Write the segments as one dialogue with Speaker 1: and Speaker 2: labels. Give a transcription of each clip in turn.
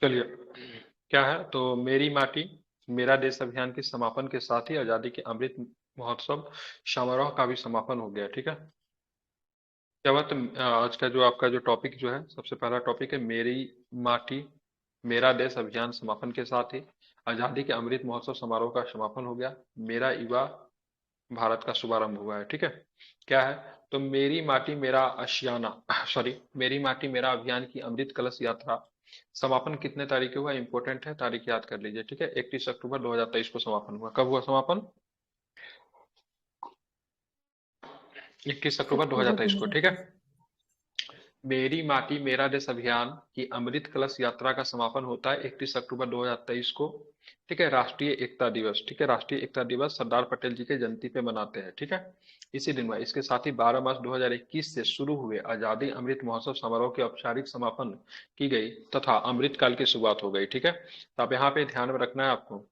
Speaker 1: चलिए, क्या है तो मेरी माटी मेरा देश अभियान के समापन के साथ ही आजादी के अमृत महोत्सव समारोह का भी समापन हो गया। ठीक है। क्या बात आज का जो आपका जो टॉपिक जो है, सबसे पहला टॉपिक है मेरी माटी मेरा देश अभियान समापन के साथ ही आजादी के अमृत महोत्सव समारोह का समापन हो गया। मेरा युवा भारत का शुभारंभ हुआ है। ठीक है। क्या है तो मेरी माटी मेरा आशियाना सॉरी मेरी माटी मेरा अभियान की अमृत कलश यात्रा समापन कितने तारीख को हुआ, इंपॉर्टेंट है, तारीख याद कर लीजिए। ठीक है। 31 अक्टूबर 2023 को समापन हुआ। कब हुआ समापन? 21 अक्टूबर
Speaker 2: अक्टूबर
Speaker 1: 2023 को। ठीक है।
Speaker 2: 2023।
Speaker 1: मेरी माटी मेरा देश अभियान की अमृत कलश यात्रा का समापन होता है 31 अक्टूबर 2023 को। ठीक है। राष्ट्रीय एकता दिवस। ठीक है। राष्ट्रीय एकता दिवस सरदार पटेल जी के जयंती पे मनाते हैं। ठीक है। इसी दिन हुआ। इसके साथ ही 12 मार्च 2021 से शुरू हुए आजादी अमृत महोत्सव समारोह के औपचारिक समापन की गई तथा अमृत काल की शुरुआत हो गई। ठीक है। तो आप यहाँ पे ध्यान में रखना है आपको,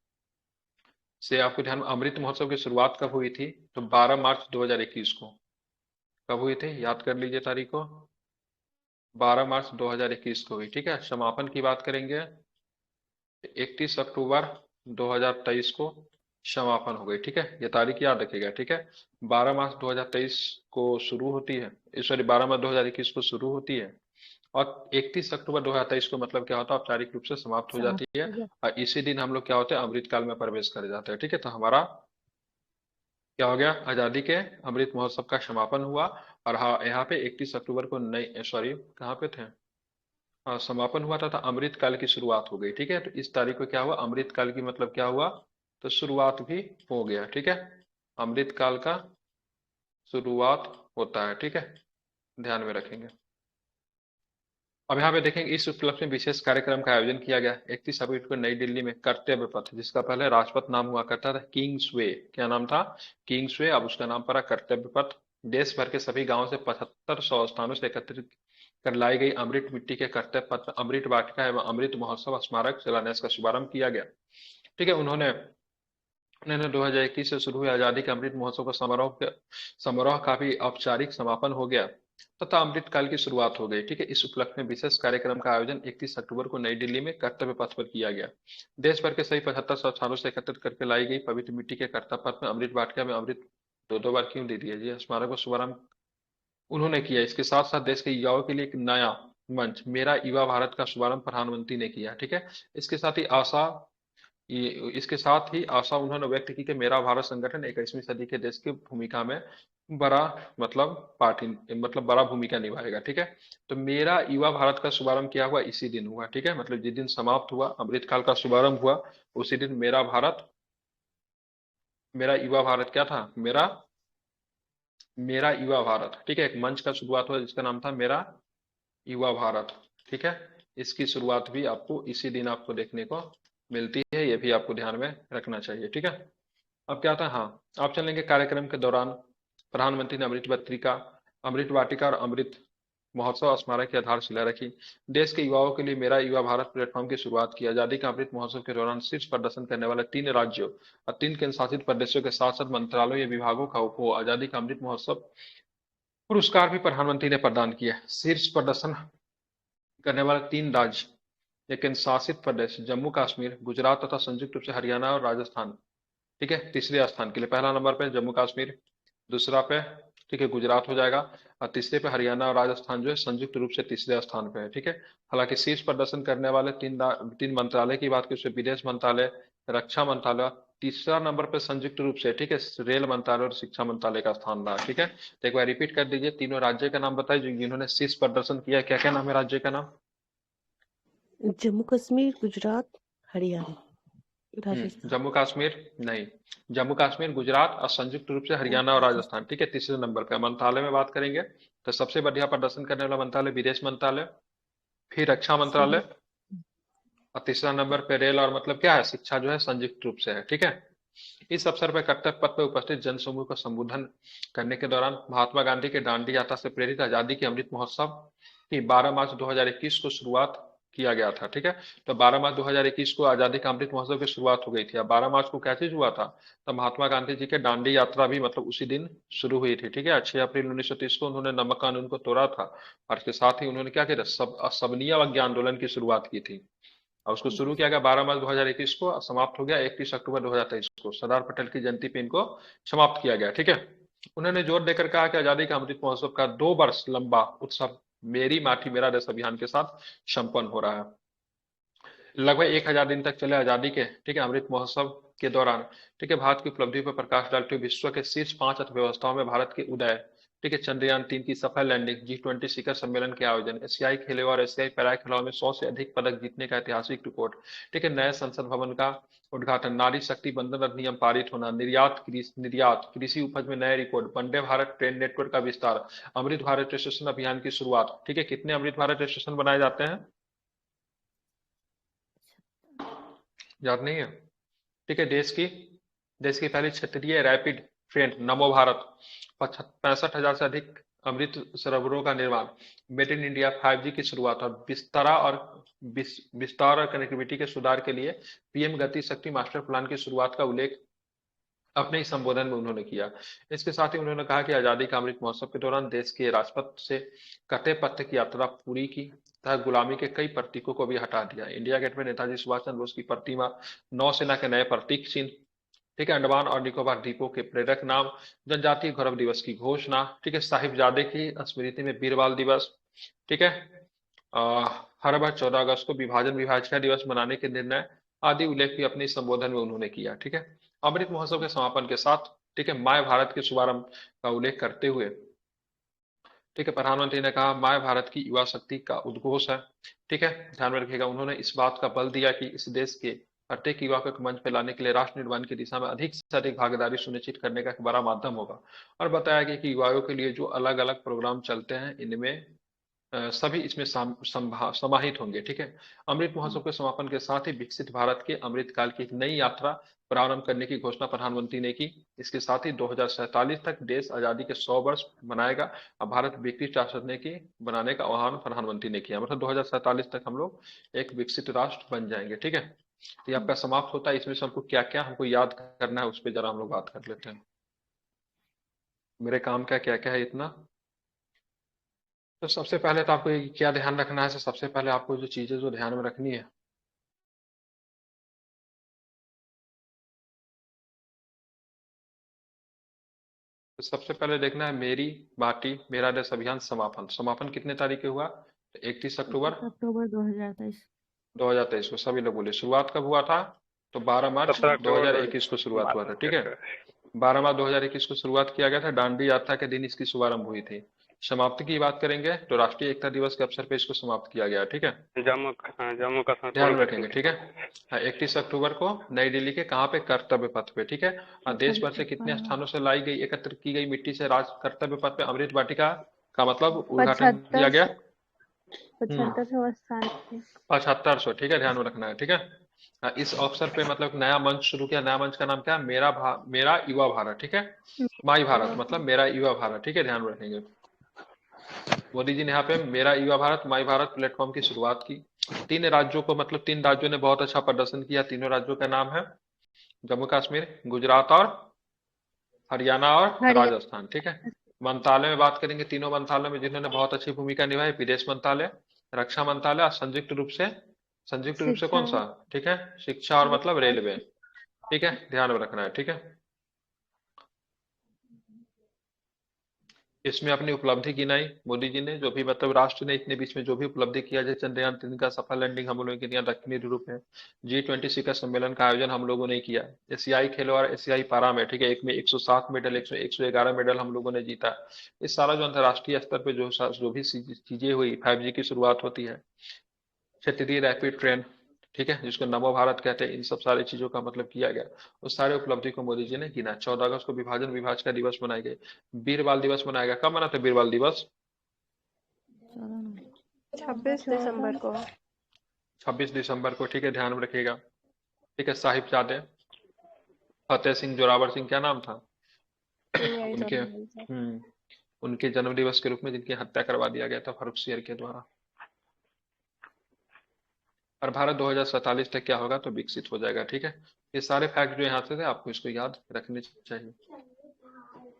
Speaker 1: से आपको ध्यान में अमृत महोत्सव की शुरुआत कब हुई थी? तो 12 मार्च 2021 को। कब हुई थी, याद कर लीजिए तारीख को। 12 मार्च 2021 को हुई। ठीक है। समापन की बात करेंगे 31 अक्टूबर 2023 को समापन हो गई। ठीक है। ये तारीख याद रखिएगा। ठीक है। 12 मार्च 2023 को शुरू होती है, सॉरी 12 मार्च 2021 को शुरू होती है और 31 अक्टूबर 2023 को मतलब क्या होता है, औपचारिक रूप से समाप्त हो जाती
Speaker 2: समाप्त
Speaker 1: है।
Speaker 2: हो गया।
Speaker 1: और इसी दिन हम लोग क्या होते हैं, अमृत काल में प्रवेश कर जाते हैं। ठीक है। तो हमारा क्या हो गया, आजादी के अमृत महोत्सव का समापन हुआ। और हाँ, यहाँ पे 31 अक्टूबर को नई, सॉरी कहाँ पे थे, हाँ समापन हुआ था, अमृत काल की शुरुआत हो गई। ठीक है। तो इस तारीख को क्या हुआ, अमृत काल की मतलब क्या हुआ, तो शुरुआत भी हो गया। ठीक है। अमृत काल का शुरुआत होता है। ठीक है। ध्यान में रखेंगे। अब यहाँ पे देखेंगे इस उपलक्ष्य में विशेष कार्यक्रम का आयोजन किया गया 31 अप्रैल को नई दिल्ली में कर्तव्य पथ, जिसका पहले राजपथ नाम हुआ करता था किंग्स वे। क्या नाम था? किंग्स वे। अब उसका नाम पड़ा कर्तव्य पथ। देश भर के सभी गांवों से 7500 स्थानों से एकत्रित कर लाई गई अमृत मिट्टी के कर्तव्य पथ में अमृत वाटिका एवं अमृत महोत्सव स्मारक शिलान्यास का शुभारंभ किया गया। ठीक है। उन्होंने उन्होंने 2021 से शुरू हुए आजादी के अमृत महोत्सव का समारोह का भी औपचारिक समापन हो गया तथा अमृत काल की शुरुआत हो गई। ठीक है। इस उपलक्ष्य में विशेष कार्यक्रम का आयोजन 31 अक्टूबर को नई दिल्ली में कर्तव्य पथ पर किया गया। देश भर के सभी 75 स्थानों से एकत्रित करके लाई गई पवित्र मिट्टी के कर्तव्य पथ में अमृत वाटिका में अमृत, दो दो बार क्यों दे दिया जी, स्मारक का शुभारंभ उन्होंने किया। इसके साथ साथ देश के युवाओं के लिए एक नया मंच मेरा युवा भारत का शुभारंभ प्रधानमंत्री ने किया। ठीक है। इसके साथ ही आशा ये इसके साथ ही आशा उन्होंने व्यक्त की कि मेरा भारत संगठन 21वीं सदी के देश की भूमिका में बड़ा मतलब पार्टी मतलब बड़ा भूमिका निभाएगा। ठीक है। तो मेरा युवा भारत का शुभारंभ किया हुआ इसी दिन हुआ। ठीक है। मतलब जिस दिन समाप्त हुआ अमृत काल का शुभारंभ हुआ, उसी दिन मेरा युवा भारत क्या था, मेरा मेरा युवा भारत। ठीक है। एक मंच का शुरुआत हुआ जिसका नाम था मेरा युवा भारत। ठीक है। इसकी शुरुआत भी आपको इसी दिन आपको देखने को मिलती है, ये भी आपको ध्यान में रखना चाहिए। ठीक है। अब क्या था, हाँ, आप चलेंगे कार्यक्रम के दौरान प्रधानमंत्री ने अमृत वाटिका और अमृत महोत्सव स्मारक की आधारशिला रखी। देश के युवाओं के लिए मेरा युवा भारत प्लेटफॉर्म की शुरुआत की। आजादी का अमृत महोत्सव के दौरान शीर्ष प्रदर्शन करने वाले 3 राज्यों और 3 केंद्र शासित प्रदेशों के साथ साथ मंत्रालयों या विभागों को आजादी का अमृत महोत्सव पुरस्कार भी प्रधानमंत्री ने प्रदान किया। शीर्ष प्रदर्शन करने वाले 3 राज्य या केंद्र शासित प्रदेश जम्मू कश्मीर, गुजरात तथा संयुक्त रूप से हरियाणा और राजस्थान। ठीक है। तीसरे स्थान के लिए पहला नंबर पे जम्मू कश्मीर, दूसरा पे ठीक है गुजरात हो जाएगा, और तीसरे पे हरियाणा और राजस्थान जो है संयुक्त रूप से तीसरे स्थान पे है। ठीक है। हालांकि शीर्ष प्रदर्शन करने वाले तीन मंत्रालय की बात की, उसमें विदेश मंत्रालय, रक्षा मंत्रालय, तीसरा नंबर पे संयुक्त रूप से ठीक है रेल मंत्रालय और शिक्षा मंत्रालय का स्थान रहा। ठीक है। तो एक बार रिपीट कर दीजिए, तीनों राज्य का नाम बताइए जो जिन्होंने शीर्ष प्रदर्शन किया। क्या क्या नाम है राज्य का नाम?
Speaker 2: जम्मू कश्मीर, गुजरात, हरियाणा, राजस्थान।
Speaker 1: जम्मू कश्मीर नहीं, जम्मू कश्मीर, गुजरात और संयुक्त रूप से
Speaker 2: और
Speaker 1: हरियाणा और राजस्थान।
Speaker 2: राजस्थान।
Speaker 1: ठीक है। तीसरे नंबर पे मंत्रालय में बात करेंगे तो सबसे बढ़िया प्रदर्शन करने वाला मंत्रालय विदेश मंत्रालय, फिर रक्षा मंत्रालय,
Speaker 2: संयुक्त।
Speaker 1: और तीसरा नंबर पे रेल और मतलब क्या है शिक्षा जो है संयुक्त रूप से है। ठीक है। इस अवसर पर कर्तव्य पथ पर उपस्थित जनसमूह को संबोधन करने के दौरान महात्मा गांधी के दांडी यात्रा से प्रेरित आजादी के अमृत महोत्सव की 12 मार्च 2021 को शुरुआत किया गया था। ठीक है। तो 12 मार्च 2021 को आजादी का अमृत महोत्सव की शुरुआत हो गई थी। अब 12 मार्च को क्या चीज हुआ था, तो महात्मा गांधी जी के दांडी यात्रा भी मतलब उसी दिन शुरू हुई थी। ठीक है। 6 अप्रैल 1930 को उन्होंने नमक कानून को तोड़ा था और इसके साथ ही उन्होंने क्या किया, सब असबनीय अवज्ञा आंदोलन की शुरुआत की थी। और उसको शुरू किया गया 12 मार्च 2021 को और समाप्त हो गया 31 अक्टूबर 2023 को। सरदार पटेल की जयंती पे इनको समाप्त किया गया, ठीक है। उन्होंने जोर देकर कहा कि आजादी का अमृत महोत्सव का 2 वर्ष लंबा उत्सव मेरी माटी मेरा देश अभियान के साथ संपन्न हो रहा है। लगभग 1000 दिन तक चले आजादी के, ठीक है, अमृत महोत्सव के दौरान, ठीक है, भारत की उपलब्धि पर प्रकाश डालते हुए विश्व के शीर्ष 5 अर्थव्यवस्थाओं में भारत के उदय, ठीक है, चंद्रयान 3 की सफल लैंडिंग, G20 शिखर सम्मेलन के आयोजन, एशियाई खेलों और एशियाई पैरा खिलाड़ियों में 100 से अधिक पदक जीतने का ऐतिहासिक रिकॉर्ड, ठीक है, नए संसद भवन का उद्घाटन, नारी शक्ति बंधन अधिनियम पारित होना, निर्यात कृषि उपज में नए record, Vande Bharat train network का विस्तार, अमृत भारत स्टेशन अभियान की शुरुआत, ठीक है। कितने अमृत भारत स्टेशन बनाए जाते हैं, याद नहीं है, ठीक है। देश की पहली क्षेत्रीय रैपिड ट्रेन नमो भारत, 65,000 से अधिक अमृत सरोवरों का निर्माण, मेड इन इंडिया 5G की शुरुआत और विस्तार और कनेक्टिविटी के सुधार के लिए पीएम गति शक्ति मास्टर प्लान की शुरुआत का उल्लेख अपने इस संबोधन में उन्होंने किया। इसके साथ ही उन्होंने कहा कि आजादी का अमृत महोत्सव के दौरान देश के राजपथ से कटे पत्ते की यात्रा पूरी की तथा गुलामी के कई प्रतीकों को भी हटा दिया। इंडिया गेट में नेताजी सुभाष चंद्र बोस की प्रतिमा, नौसेना के नए प्रतीक चिन्ह, ठीक है, अंडमान और निकोबार द्वीपों के प्रेरक नाम, जनजातीय गौरव दिवस की घोषणा, ठीक है, साहिबजादे की स्मृति में वीर बाल दिवस, ठीक है, हर बार 14 अगस्त को विभाजन विभाजिका दिवस मनाने के निर्णय आदि उल्लेख भी अपने संबोधन में उन्होंने किया, ठीक है। अमृत महोत्सव के समापन के साथ, ठीक है, माय भारत के शुभारंभ का उल्लेख करते हुए, ठीक है, प्रधानमंत्री ने कहा माय भारत की युवा शक्ति का उद्घोष है, ठीक है, ध्यान में रखिएगा। उन्होंने इस बात का बल दिया कि इस देश के प्रत्येक युवा को एक मंच पर लाने के लिए राष्ट्र निर्माण की दिशा में अधिक से अधिक भागीदारी सुनिश्चित करने का एक बड़ा माध्यम होगा। और बताया गया कि युवाओं के लिए जो अलग अलग प्रोग्राम चलते हैं इनमें सभी इसमें समाहित होंगे, ठीक है। अमृत महोत्सव के समापन के साथ ही विकसित भारत के अमृत काल की एक नई यात्रा प्रारंभ करने की घोषणा प्रधानमंत्री ने की। इसके साथ ही 2047 तक देश आजादी के 100 वर्ष मनाएगा और भारत विकसित राष्ट्र बनाने का आह्वान प्रधानमंत्री ने किया। मतलब 2047 तक हम लोग एक विकसित राष्ट्र बन जाएंगे, ठीक है। तो ये आपका समाप्त होता है। इसमें से हमको क्या क्या हमको याद करना है उस पर जरा हम लोग बात कर लेते हैं। मेरे काम का क्या क्या है इतना। तो सबसे पहले तो आपको क्या ध्यान रखना है, सबसे पहले आपको जो चीजें जो ध्यान में रखनी है, तो सबसे पहले देखना है मेरी माटी मेरा देश अभियान समापन। समापन कितने तारीख को हुआ, 31 अक्टूबर
Speaker 2: 2023।
Speaker 1: 2023 को। सभी लोग बोले शुरुआत कब हुआ था, तो 12 मार्च 2021 को शुरुआत हुआ था, ठीक है। 12 मार्च 2021 को शुरुआत किया गया था। दांडी यात्रा के दिन इसकी शुभारंभ हुई थी। समाप्ति की बात करेंगे तो राष्ट्रीय एकता दिवस के अवसर पर इसको समाप्त किया गया, ठीक है।
Speaker 3: जम्मू कश्मीर
Speaker 1: ध्यान में रखेंगे, ठीक है। हाँ, 31 अक्टूबर को नई दिल्ली के कहाँ पे, कर्तव्य पथ पे, ठीक है। और देश भर से कितने स्थानों से लाई गई एकत्र की गई मिट्टी से राज कर्तव्य पथ पे अमृत वाटिका का मतलब उद्घाटन किया गया
Speaker 2: 75 स्थान
Speaker 1: 7500, ठीक है, ध्यान में रखना है, ठीक है। इस अवसर पे मतलब नया मंच शुरू किया। नया मंच का नाम क्या है, मेरा युवा भारत, ठीक है। माई भारत मतलब मेरा युवा भारत, ठीक है, ध्यान में रखेंगे। मोदी जी ने यहाँ पे मेरा युवा भारत माई भारत प्लेटफॉर्म की शुरुआत की। 3 राज्यों को मतलब 3 राज्यों ने बहुत अच्छा प्रदर्शन किया। तीनों राज्यों का नाम है जम्मू कश्मीर, गुजरात और हरियाणा और राजस्थान, ठीक है। मंत्रालय में बात करेंगे, तीनों मंत्रालय में जिन्होंने बहुत अच्छी भूमिका निभाई, विदेश मंत्रालय, रक्षा मंत्रालय और संयुक्त रूप से कौन सा, ठीक है, शिक्षा और मतलब रेलवे, ठीक है, ध्यान में रखना है, ठीक है। इसमें अपनी उपलब्धि गिनाई मोदी जी ने, जो भी मतलब राष्ट्र ने इतने बीच में जो भी उपलब्धि किया, जैसे चंद्रयान 3 का सफल लैंडिंग हम लोगों ने किया दक्षिणी ध्रुव में, G20 शिखर सम्मेलन का आयोजन हम लोगों ने किया, एशियाई खेलों और एशियाई पारा में, ठीक है, एक में 107 मेडल, 111 मेडल हम लोगों ने जीता। इस सारा जो अंतर्राष्ट्रीय स्तर पे जो भी चीजें हुई, 5G की शुरुआत होती है, क्षेत्रीय रैपिड ट्रेन, ठीक है, जिसको नमो भारत कहते हैं, इन सब सारी चीजों का मतलब किया गया। उस सारे उपलब्धि को मोदी जी ने गिना। 14 अगस्त को विभाजन विभाजिका दिवस मनाए गए। वीर बाल दिवस मनाया गया। कब मना था वीर बाल दिवस,
Speaker 2: 26 दिसंबर को।
Speaker 1: 26 दिसंबर को, ठीक है, ध्यान में रखिएगा, ठीक है। साहिबजादे फतेह सिंह जोरावर सिंह, क्या नाम था उनके, उनके जन्म दिवस के रूप में जिनकी हत्या करवा दिया गया था फारूक शेर के द्वारा। और भारत 2047 तक क्या होगा, तो विकसित हो जाएगा, ठीक है। ये सारे फैक्ट जो यहाँ से थे आपको इसको याद रखने चाहिए।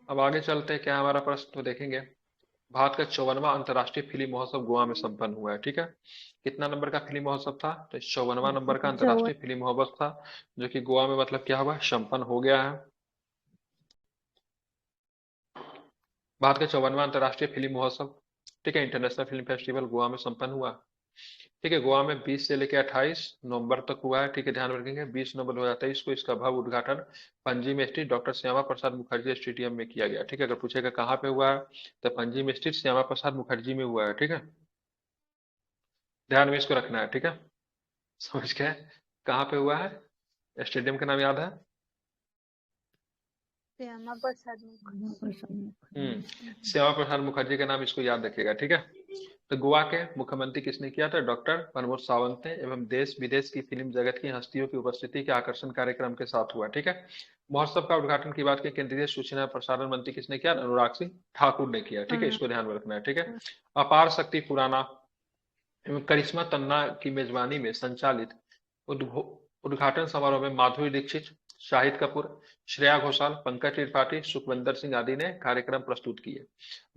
Speaker 1: अब आगे चलते हैं, क्या हमारा प्रश्न तो देखेंगे। भारत का 54वां अंतर्राष्ट्रीय फिल्म महोत्सव गोवा में संपन्न हुआ है। ठीक है, कितना नंबर का फिल्म महोत्सव था? तो 54वां नंबर का
Speaker 2: चौवन।
Speaker 1: अंतर्राष्ट्रीय फिल्म महोत्सव था, जो कि गोवा में मतलब क्या हुआ, संपन्न हो गया है। भारत का 54वां अंतर्राष्ट्रीय फिल्म महोत्सव, ठीक है, इंटरनेशनल फिल्म फेस्टिवल गोवा में संपन्न हुआ। ठीक है, गोवा में 20 से लेकर 28 नवंबर तक हुआ है। ठीक है, ध्यान रखेंगे 20 नवंबर 2023 को इसका भव्य उद्घाटन पणजी में स्थित डॉक्टर श्यामा प्रसाद मुखर्जी स्टेडियम में किया गया। ठीक है, अगर पूछेगा कहाँ पे हुआ है, तो पणजी में स्थित श्यामा प्रसाद मुखर्जी में हुआ है। ठीक है, ध्यान में इसको रखना है। ठीक है, समझ गए? कहाँ पे हुआ है, स्टेडियम का नाम याद है?
Speaker 2: श्यामा प्रसाद मुखर्जी।
Speaker 1: श्यामा प्रसाद मुखर्जी का नाम इसको याद रखिएगा। ठीक है, तो गोवा के मुख्यमंत्री किसने किया था? डॉक्टर प्रमोद सावंत ने, एवं देश विदेश की फिल्म जगत की हस्तियों की उपस्थिति के आकर्षण कार्यक्रम के साथ हुआ। ठीक है, महोत्सव का उद्घाटन की बात की केंद्रीय सूचना और प्रसारण मंत्री किसने किया? अनुराग सिंह ठाकुर ने किया। ठीक है, इसको ध्यान में रखना है। ठीक है, अपार शक्ति खुराना एवं करिश्मा तन्ना की मेजबानी में संचालित उद्घाटन समारोह में माधुरी दीक्षित, शाहिद कपूर, श्रेया घोषाल, पंकज त्रिपाठी, सुखविंदर सिंह आदि ने कार्यक्रम प्रस्तुत किए।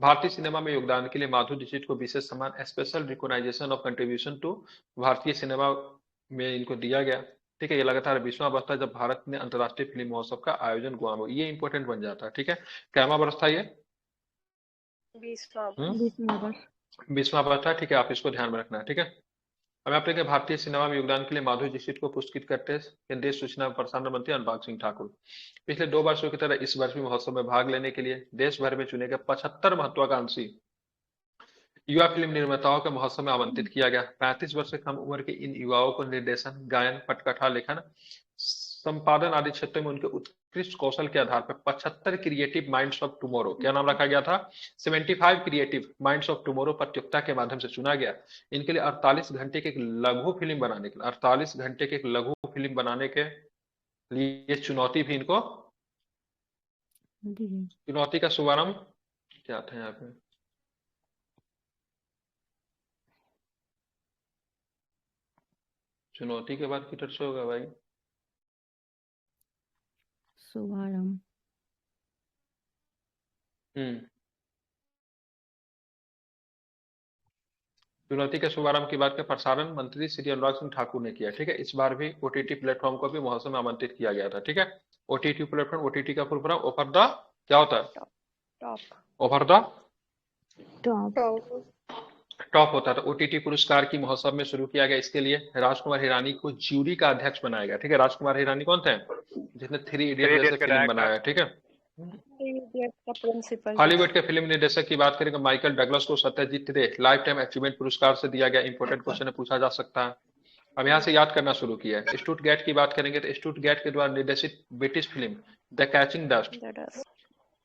Speaker 1: भारतीय सिनेमा में योगदान के लिए माधुरी दीक्षित को विशेष सम्मान special recognisation of contribution to भारतीय सिनेमा में इनको दिया गया। ठीक है, ये लगातार 20वां वर्ष था जब भारत ने अंतर्राष्ट्रीय फिल्म महोत्सव का आयोजन गोवा में, ये इंपॉर्टेंट बन जाता है। ठीक है, कैवा वर्ष था ये?
Speaker 2: 20वां वर्ष।
Speaker 1: 20वां वर्ष था। ठीक है, आप इसको ध्यान में रखना है। ठीक है, अब यहाँ पे भारतीय सिनेमा में योगदान के लिए माधुरी दीक्षित को पुरस्कृत करते हैं केंद्रीय सूचना और प्रसारण मंत्री अनुराग सिंह ठाकुर। पिछले 2 वर्षों की तरह इस वर्ष भी महोत्सव में भाग लेने के लिए देश भर में चुने गए 75 महत्वाकांक्षी युवा फिल्म निर्माताओं को महोत्सव में आमंत्रित किया गया। 35 वर्ष से कम उम्र के इन युवाओं को निर्देशन, गायन, पटकथा लेखन, संपादन आदि क्षेत्रों में उनके उत्कृष्ट कौशल के आधार पर 75 क्रिएटिव माइंड्स ऑफ टुमारो, क्या नाम रखा गया था? 75 क्रिएटिव माइंड्स ऑफ टुमारो प्रतियोगिता के माध्यम से चुना गया। इनके लिए 48 घंटे के एक लघु फिल्म बनाने के लिए 48 घंटे के एक लघु फिल्म बनाने के लिए चुनौती भी इनको, चुनौती का शुभारंभ क्या था यहाँ पे? चुनौती के बाद किधर से होगा भाई?
Speaker 2: शुभारंभ।
Speaker 1: चुनौती के शुभारंभ की बात के प्रसारण मंत्री श्री अनुराग सिंह ठाकुर ने किया। ठीक है, इस बार भी ओटीटी प्लेटफॉर्म को भी महोत्सव में आमंत्रित किया गया था। ठीक है, ओटीटी प्लेटफॉर्म, ओटीटी का फुल फॉर्म ओवर द, क्या होता है? ओवर द टॉप होता था। ओटीटी पुरस्कार की महोत्सव में शुरू किया गया। इसके लिए राजकुमार हिरानी को ज्यूरी का अध्यक्ष बनाया गया। ठीक है, राजकुमार हिरानी कौन थे? जिसने 3 इडियट जैसे फिल्म बनाया। ठीक है, हॉलीवुड के फिल्म निर्देशक की बात करें तो माइकल डगलस को सत्यजीत रे लाइफ टाइम अचीवमेंट पुरस्कार से दिया गया। इंपॉर्टेंट क्वेश्चन पूछा जा सकता है, अब यहाँ से याद करना शुरू किया है। स्टुटगैर्ट की बात करेंगे तो स्टुटगैर्ट के द्वारा निर्देशित British film the catching dust,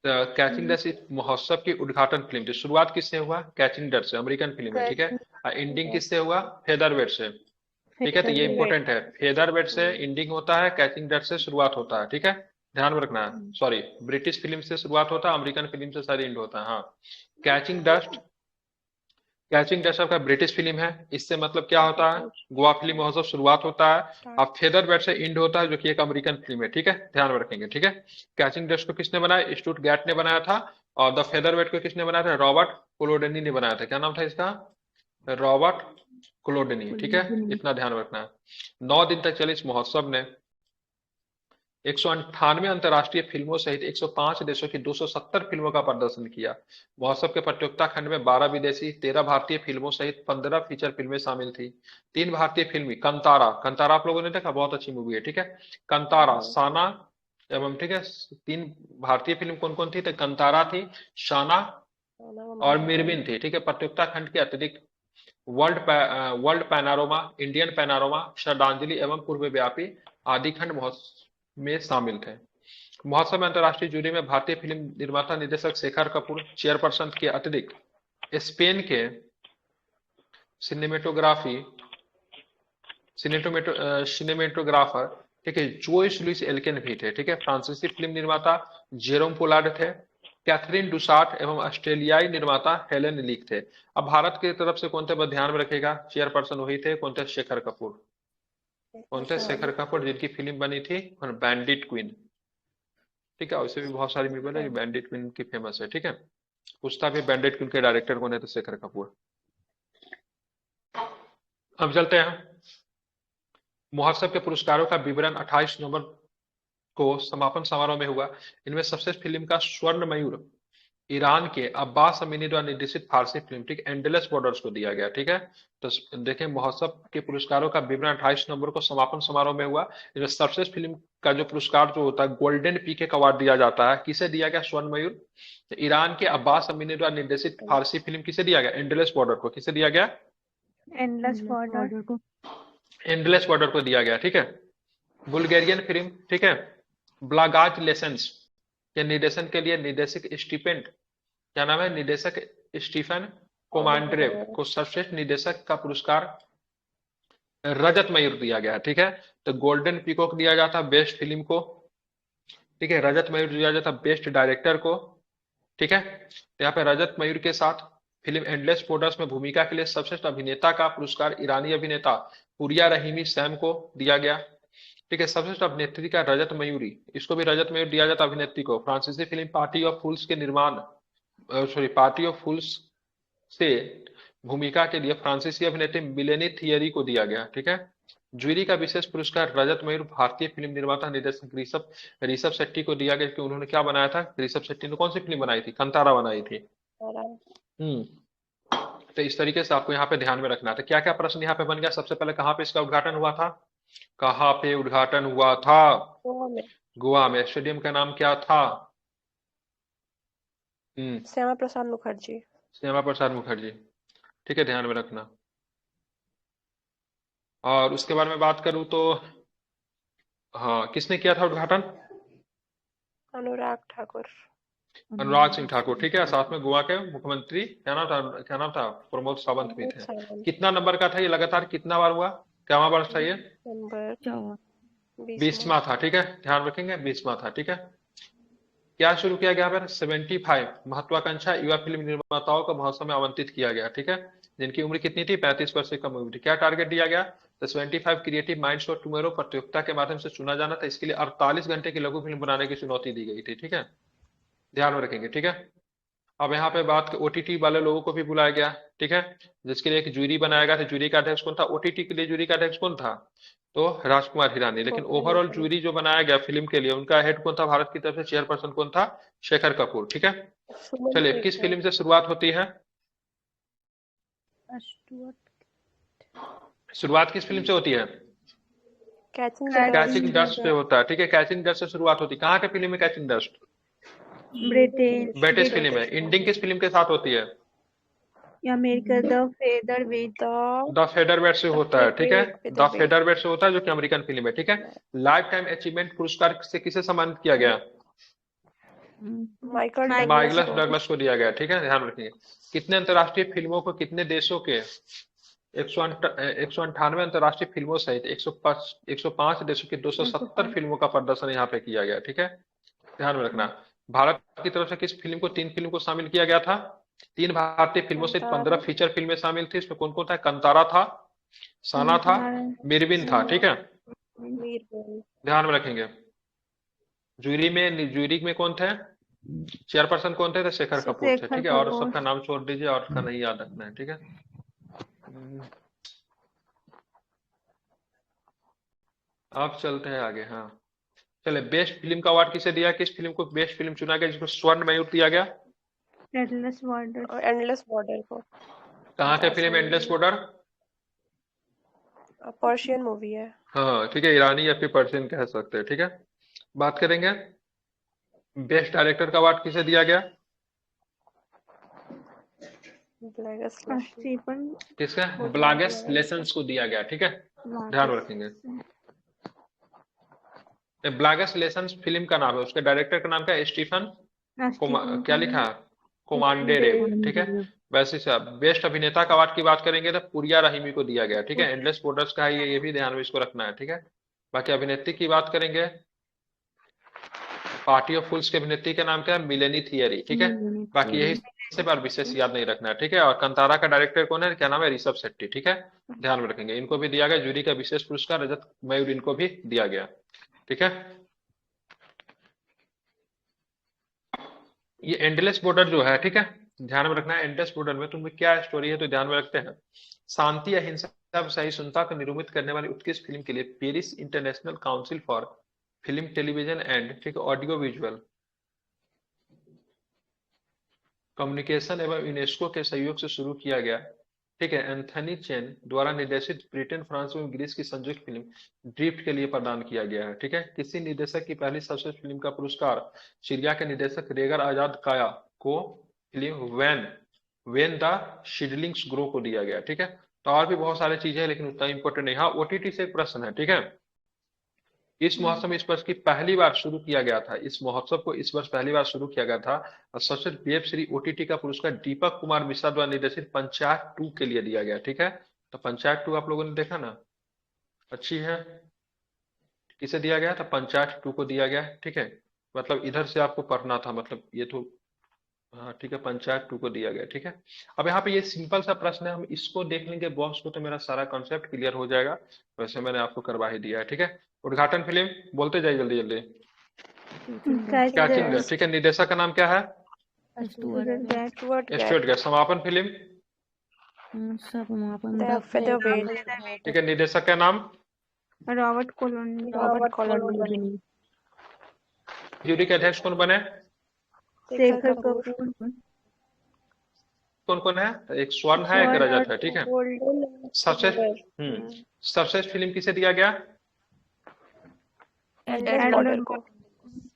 Speaker 1: catching dust महोत्सव की उद्घाटन फिल्म थी। शुरुआत किससे हुआ? कैचिंग डस्ट से, अमेरिकन फिल्म है। ठीक है, एंडिंग किससे हुआ? फेदरवेट से। ठीक है, तो ये इंपॉर्टेंट है, फेदरवेट से एंडिंग होता है, कैचिंग डस्ट से शुरुआत होता है। ठीक है, ध्यान में रखना है। सॉरी, ब्रिटिश फिल्म से शुरुआत होता है, अमेरिकन फिल्म से सारी एंड होता है। हाँ, कैचिंग डस्ट, कैचिंग डस्ट आपका ब्रिटिश फिल्म है। इससे मतलब क्या होता है? गोवा फिल्म महोत्सव शुरुआत होता है, अब फेदरवेट से एंड होता है, जो कि एक अमेरिकन फिल्म है। ठीक है, ध्यान में रखेंगे। ठीक है, कैचिंग डस्ट को किसने बनाया? स्टुटगैर्ट ने बनाया था। और द फेदरवेट को किसने बनाया था? रॉबर्ट कोलोडेनी ने बनाया था। क्या नाम था इसका? रॉबर्ट कोलोडेनी। ठीक है, इतना ध्यान रखना है। 9 दिन तक चले इस महोत्सव ने 198 अंतर्राष्ट्रीय फिल्मों सहित 105 देशों की 270 फिल्मों का प्रदर्शन किया। महोत्सव के प्रतियोगिता खंड में 12 विदेशी, 13 भारतीय फिल्मों सहित 15 फीचर फिल्में शामिल थी। 3 भारतीय फिल्में, कंतारा, कंतारा आप लोगों ने देखा, बहुत अच्छी मूवी है। ठीक है, कंतारा, साना एवं, ठीक है, 3 भारतीय फिल्म कौन कौन थी? तो कंतारा थी, शाना और मिरविन थी। ठीक है, प्रतियोगिता खंड के अतिरिक्त वर्ल्ड पैनारोमा, इंडियन पैनारोमा, श्रद्धांजलि एवं पूर्वव्यापी आदि खंड महोत्सव में शामिल थे। महोत्सव में अंतर्राष्ट्रीय जूरी में भारतीय फिल्म निर्माता निर्देशक शेखर कपूर चेयरपर्सन के अतिरिक्त स्पेन के सिनेमेटोग्राफी सिनेमेटोग्राफर, ठीक है, जोइस लुइस एल्केन भी थे। ठीक है, फ्रांसीसी फिल्म निर्माता जेरोम पोलार्ड थे, कैथरीन डुसाट एवं ऑस्ट्रेलियाई निर्माता हेलेन लीक थे। अब भारत की तरफ से कौन थे, बस ध्यान में रखेगा, चेयरपर्सन वही थे। कौन थे? शेखर कपूर। कौन थे? शेखर कपूर, जिनकी फिल्म बनी थी बैंडिट क्वीन। ठीक है, वैसे भी बहुत सारी मूवी है, बैंडिट क्वीन की फेमस है। ठीक है, पूछता भी बैंडेड फिल्म के डायरेक्टर कौन है, तो शेखर कपूर। अब चलते हैं, महोत्सव के पुरस्कारों का विवरण 28 नवंबर को समापन समारोह में हुआ। इनमें सबसे फिल्म का स्वर्ण मयूर ईरान के अब्बास अमीनी द्वारा निर्देशित फारसी फिल्म, ठीक, एंडलेस बॉर्डर्स को दिया गया। ठीक है, तो देखें महोत्सव के पुरस्कारों का विवरण 28 नवंबर को समापन समारोह में हुआ। इसमें सर्वश्रेष्ठ फिल्म का जो पुरस्कार जो होता है गोल्डन पीके का अवार्ड दिया जाता है, किसे दिया गया? स्वर्ण मयूर। तो ईरान के अब्बास अमीनी द्वारा निर्देशित फारसी फिल्म किसे दिया गया? एंडलेस बॉर्डर को। किसे दिया गया?
Speaker 2: एंडलेस बॉर्डर को।
Speaker 1: एंडलेस बॉर्डर को दिया गया। ठीक है, बुल्गेरियन फिल्म, ठीक है, ब्लागाज लेसेंस के निर्देशन के लिए निर्देशक स्टीफन, क्या नाम है, निर्देशक स्टीफन कोमांड्रेव को सर्वश्रेष्ठ निर्देशक का पुरस्कार रजत मयूर दिया गया। ठीक है, तो गोल्डन पीकॉक दिया जाता बेस्ट फिल्म को, ठीक है, रजत मयूर दिया जाता बेस्ट डायरेक्टर को। ठीक है, तो यहाँ पे रजत मयूर के साथ फिल्म एंडलेस बॉर्डर्स में भूमिका के लिए सर्वश्रेष्ठ अभिनेता का पुरस्कार ईरानी अभिनेता पुरिया रहीमी सैम को दिया गया। ठीक है, सर्वश्रेष्ठ अभिनेत्री का रजत मयूरी, इसको भी रजत मयूर दिया जाता अभिनेत्री को। फ्रांसीसी फिल्म पार्टी ऑफ फूल्स के निर्माण, सॉरी, पार्टी ऑफ फूल्स से भूमिका के लिए फ्रांसीसी अभिनेत्री मिलेनी थियरी को दिया गया। ठीक है, जूरी का विशेष पुरस्कार रजत मयूर भारतीय फिल्म निर्माता निर्देशक ऋषभ ऋषभ शेट्टी को दिया गया, क्योंकि उन्होंने क्या बनाया था? ऋषभ शेट्टी ने कौन सी फिल्म बनाई थी? कंतारा बनाई थी। हम्म, तो इस तरीके से आपको यहाँ पे ध्यान में रखना था। क्या क्या प्रश्न यहाँ पे बन गया? सबसे पहले कहाँ पे इसका उद्घाटन हुआ था? कहाँ पे उद्घाटन हुआ था? गोवा में। स्टेडियम का नाम क्या था?
Speaker 4: श्यामा प्रसाद मुखर्जी।
Speaker 1: श्यामा प्रसाद मुखर्जी। ठीक है, ध्यान में रखना। और उसके बारे में बात करूं तो हाँ, किसने किया था उद्घाटन?
Speaker 4: अनुराग ठाकुर।
Speaker 1: अनुराग सिंह ठाकुर। ठीक है, साथ में गोवा के मुख्यमंत्री, क्या नाम था? क्या नाम था? प्रमोद सावंत भी थे। कितना नंबर का था ये? लगातार कितना बार हुआ? क्या वर्ष था ये?
Speaker 4: नंबर
Speaker 1: 20वां था। ठीक है, ध्यान रखेंगे, 20वां था। ठीक है, क्या शुरू किया गया? 75 महत्वाकांक्षा युवा फिल्म निर्माताओं को महोत्सव में आवंटित किया गया। ठीक है, जिनकी उम्र कितनी थी? 35 वर्ष से कम उम्र थी। क्या टारगेट दिया गया? तो 75 क्रिएटिव माइंड्स फॉर टुमारो प्रतियोगिता के माध्यम से चुना जाना था। इसके लिए 48 घंटे की लघु फिल्म बनाने की चुनौती दी गई थी। ठीक है, ध्यान में रखेंगे। ठीक है, अब यहाँ पे बात ओटीटी वाले लोगों को भी बुलाया गया। ठीक है, जिसके लिए एक जूरी बनाया गया था। जूरी का अध्यक्ष कौन था? ओटीटी के लिए जूरी का अध्यक्ष कौन था? तो राजकुमार हिरानी। लेकिन ओवरऑल जूरी जो बनाया गया फिल्म के लिए, उनका हेड कौन था? भारत की तरफ से चेयरपर्सन कौन था? शेखर कपूर। ठीक है, चलिए, किस फिल्म से शुरुआत होती है? शुरुआत किस फिल्म से होती है? कैचिंग डस्ट से होता है। ठीक है, कैचिंग डस्ट से शुरुआत होती है। कहाँ के फिल्म में कैचिंग डस्ट? ब्रिटिश फिल्म है। एंडिंग किस फिल्म के साथ होती है?
Speaker 2: अमेरिका द
Speaker 1: फेडरवेट से होता है। ठीक है, द फेडरवेट से होता है, जो कि अमेरिकन फिल्म है। ठीक है, लाइफ टाइम अचीवमेंट पुरस्कार से किसे सम्मानित किया गया? माइकल डगलस को दिया गया। ठीक है, ध्यान रखिए। कितने अंतर्राष्ट्रीय फिल्मों को कितने देशों के 198 अंतर्राष्ट्रीय फिल्मों सहित 105 देशों की 270 फिल्मों का प्रदर्शन यहाँ पे किया गया। ठीक है, ध्यान में रखना। भारत की तरफ से किस फिल्म को, 3 फिल्म को शामिल किया गया था? 3 भारतीय फिल्मों सहित 15 फीचर फिल्में शामिल थी। इसमें कौन कौन था? कंतारा था, साना था, मीरबिन था। ठीक है, ध्यान में रखेंगे। जूरी में कौन थे? चेयरपर्सन कौन थे? तो शेखर कपूर थे। ठीक है, और सबका नाम छोड़ दीजिए, और उसका नहीं याद रखना है। ठीक है, अब चलते हैं आगे। हाँ, चले, बेस्ट फिल्म का अवार्ड किसे दिया? किस फिल्म को बेस्ट फिल्म चुना गया जिसको स्वर्ण मयूर दिया गया?
Speaker 4: एंडलेस बॉर्डर को।
Speaker 1: कहाँ के film endless border?
Speaker 4: Persian movie है।
Speaker 1: हाँ, ठीक है, ईरानी या फिर पर्शियन कह सकते हैं। ठीक है, बात करेंगे बेस्ट डायरेक्टर का अवार्ड किसे दिया गया? किसका? ब्लागस लेसन्स को दिया गया। ठीक है, ध्यान रखेंगे। ब्लागस लेसन्स फिल्म का नाम है, उसके डायरेक्टर का नाम क्या है? स्टीफन क्या लिखा? कोमांडेरेव। ठीक है, वैसे से बेस्ट अभिनेता का अवार्ड की बात करेंगे तो पुरिया रहीमी को दिया गया। ठीक है, एंडलेस बॉर्डर्स का है ये भी ध्यान में इसको रखना है। ठीक है, बाकी अभिनेत्री की बात करेंगे, पार्टी ऑफ फूल्स के अभिनेत्री का नाम क्या है? मिलेनी थियरी। ठीक है, बाकी यही से बार विशेष याद नहीं रखना है। ठीक है, और कंतारा का डायरेक्टर कौन है? क्या नाम है? ऋषभ शेट्टी। ठीक है, ध्यान में रखेंगे। इनको भी दिया गया जूरी का विशेष पुरस्कार रजत मयूर, इनको भी दिया गया। ठीक है, ये एंडलेस बॉर्डर जो है, ठीक है, ध्यान में रखना है। एंडलेस बॉर्डर में तुम्हें क्या स्टोरी है तो ध्यान में रखते हैं। शांति, अहिंसा व सहिष्णुता को निरूपित करने वाली उत्कृष्ट फिल्म के लिए Paris international council for film, television and, ठीक है, ऑडियो विजुअल कम्युनिकेशन एवं यूनेस्को के सहयोग से शुरू किया गया, ठीक है, एंथनी चेन द्वारा निर्देशित ब्रिटेन, फ्रांस एवं ग्रीस की संयुक्त फिल्म ड्रिफ्ट के लिए प्रदान किया गया है। ठीक है, किसी निर्देशक की पहली सर्वश्रेष्ठ फिल्म का पुरस्कार सीरिया के निर्देशक रेगर आजाद काया को film when when the seedlings grow को दिया गया। ठीक है, तो और भी बहुत सारी चीजें हैं लेकिन उतना इंपॉर्टेंट नहीं। हाँ, ओटीटी से एक प्रश्न है। ठीक है, इस महोत्सव में इस वर्ष की पहली बार शुरू किया गया था, इस महोत्सव को इस वर्ष पहली बार शुरू किया गया था और सर्वश्रेष्ठ वेब सीरीज ओटीटी का पुरस्कार दीपक कुमार मिश्रा द्वारा निर्देशित पंचायत 2 के लिए दिया गया। ठीक है, तो पंचायत 2 आप लोगों ने देखा ना, अच्छी है। किसे दिया गया था? पंचायत 2 को दिया गया। ठीक है, मतलब इधर से आपको पढ़ना था, मतलब ये तो हाँ ठीक है, पंचायत 2 को दिया गया। ठीक है, अब यहाँ पे ये सिंपल सा प्रश्न है, हम इसको देख लेंगे बॉक्स को तो मेरा सारा कॉन्सेप्ट क्लियर हो जाएगा। वैसे मैंने आपको करवा ही दिया है। ठीक है, उद्घाटन फिल्म बोलते जाइए जल्दी जल्दी। क्या चिन्ह है? ठीक है, निर्देशक का नाम क्या है? Stuart Gatt. समापन फिल्म? ठीक है, निर्देशक का नाम?
Speaker 2: Robert colony.
Speaker 1: जूरी के अध्यक्ष कौन बने?
Speaker 2: शेखर कपूर।
Speaker 1: कौन कौन है? एक स्वर्ण है, एक रजत है। ठीक है, सर्वश्रेष्ठ फिल्म किसे दिया गया?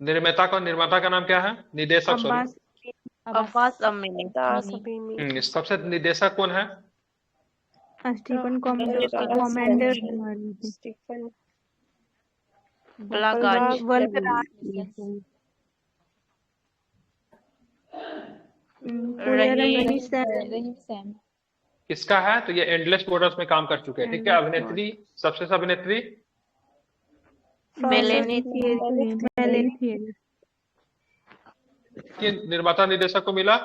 Speaker 1: निर्माता का, निर्माता का नाम क्या है? निर्देशक सॉरी,
Speaker 4: अब्बास अमीनी।
Speaker 1: सबसे निर्देशक कौन है?
Speaker 2: स्टीफन कॉमेंडर।
Speaker 1: किसका है? तो ये एंडलेस बॉर्डर्स में काम कर चुके हैं। ठीक है, अभिनेत्री, सबसे अभिनेत्री कि निर्माता निर्देशक को मिला?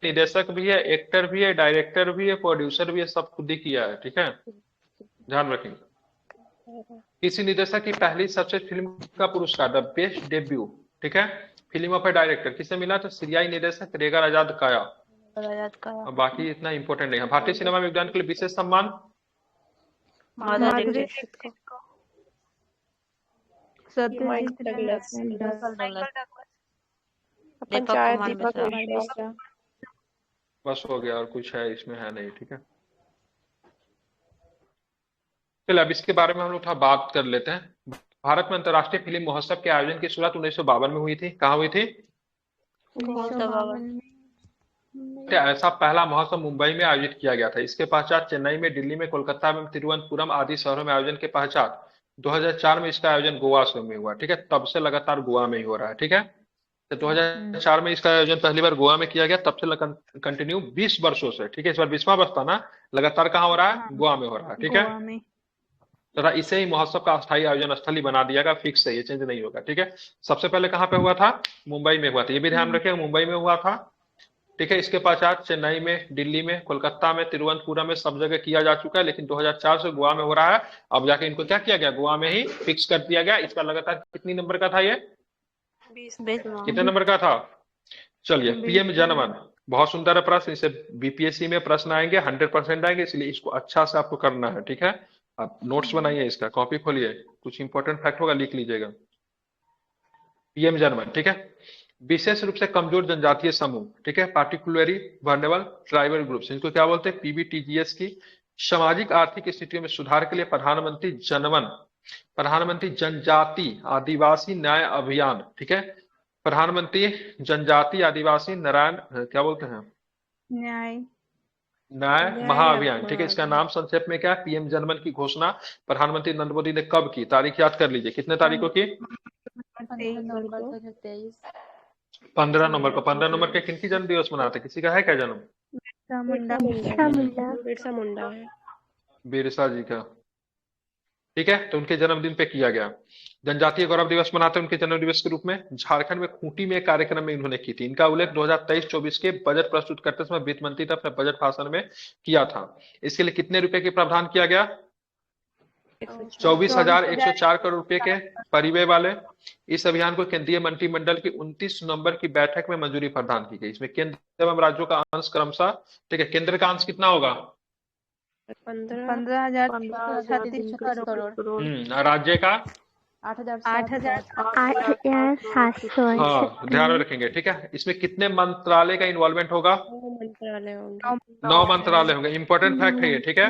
Speaker 1: निर्देशक भी है, एक्टर भी है, डायरेक्टर भी है, प्रोड्यूसर भी है, सब खुद ही किया है। ठीक है, ध्यान रखेंगे। किसी निर्देशक की पहली सबसे फिल्म का पुरस्कार द बेस्ट डेब्यू, ठीक है, फिल्म ऑफ ए डायरेक्टर किसे मिला? तो सीरियाई निर्देशक रेगर आजाद काया। अब बाकी इतना इंपॉर्टेंट नहीं है। भारतीय सिनेमा में योगदान के लिए विशेष सम्मान बस हो गया, और कुछ है इसमें है नहीं। ठीक है, चलिए अब इसके बारे में हम लोग थोड़ा बात कर लेते हैं। भारत में अंतर्राष्ट्रीय फिल्म महोत्सव के आयोजन की शुरुआत 1952 में हुई थी। कहाँ हुई थी? ऐसा पहला महोत्सव मुंबई में आयोजित किया गया था। इसके पश्चात चेन्नई में, दिल्ली में, कोलकाता में, तिरुवनंतपुरम आदि शहरों में आयोजन के पश्चात 2004 में इसका आयोजन गोवा से में हुआ। ठीक है, तब से लगातार गोवा में ही हो रहा है। ठीक है, तो 2004 में इसका आयोजन पहली बार गोवा में किया गया, तब से कंटिन्यू 20 वर्षों से। ठीक है, इस बार 20वां वर्ष था ना, लगातार कहाँ हो रहा है? गोवा में हो रहा है। ठीक है, तथा इसे ही महोत्सव का अस्थायी आयोजन स्थल ही बना दिया गया, फिक्स है, ये चेंज नहीं होगा। ठीक है, सबसे पहले कहाँ पे हुआ था? मुंबई में हुआ था, ये भी ध्यान रखें, मुंबई में हुआ था। ठीक है, इसके पश्चात चेन्नई में, दिल्ली में, कोलकाता में, तिरुवनंतपुरम में सब जगह किया जा चुका है, लेकिन 2004 से गोवा में हो रहा है। अब जाके इनको क्या किया गया? गोवा में ही फिक्स कर दिया गया। इसका लगातार कितनी नंबर का था ये?
Speaker 4: 20
Speaker 1: कितने नंबर का था? चलिए, पीएम जनमन, बहुत सुंदर है प्रश्न, इसे बीपीएससी में प्रश्न आएंगे, 100% आएंगे, इसलिए इसको अच्छा से आपको करना है। ठीक है, आप नोट्स बनाइए, इसका कॉपी खोलिए, कुछ इंपॉर्टेंट फैक्ट होगा लिख लीजिएगा। पीएम जनमन, ठीक है, विशेष रूप से कमजोर जनजातीय समूह, ठीक है, पार्टिकुलरली वर्नेबल ट्राइबल ग्रुप्स, इनको क्या बोलते हैं? पीबीटीजीएस की सामाजिक आर्थिक स्थितियों में सुधार के लिए प्रधानमंत्री जनमन, प्रधानमंत्री जनजाति आदिवासी न्याय अभियान, ठीक है, प्रधानमंत्री जनजाति आदिवासी नारायण क्या बोलते हैं? न्याय महाअभियान। ठीक है, इसका नाम संक्षेप में क्या है? पीएम जनमन की घोषणा प्रधानमंत्री नरेंद्र मोदी ने कब की? तारीख याद कर लीजिए, कितने तारीखों की? 15 नवंबर को। 15 नवंबर के किनकी जन्म दिवस मनाते? किसी का है क्या जन्म? बिरसा जी का। ठीक है, तो उनके जन्मदिन पे किया गया। जनजातीय गौरव दिवस मनाते हैं उनके जन्म दिवस के रूप में। झारखंड में खूंटी में एक कार्यक्रम में इन्होंने की थी। इनका उल्लेख 2023-24 के बजट प्रस्तुत करते समय वित्त मंत्री ने अपने बजट भाषण में किया था। इसके लिए कितने रुपए की प्रावधान किया गया? 24,104 करोड़ रुपए के परिव्यय वाले इस अभियान को केंद्रीय मंत्रिमंडल की 29 नवंबर की बैठक में मंजूरी प्रदान की गई। इसमें केंद्र एवं राज्यों का अंश क्रमशः, ठीक है, केंद्र का अंश कितना होगा?
Speaker 2: 15,336 करोड़।
Speaker 1: और राज्य का
Speaker 2: 8,700।
Speaker 1: हाँ, ध्यान में रखेंगे, ठीक है। इसमें कितने मंत्रालय का इन्वॉल्वमेंट होगा? 9 मंत्रालय होंगे। इंपॉर्टेंट फैक्ट है ये, ठीक है।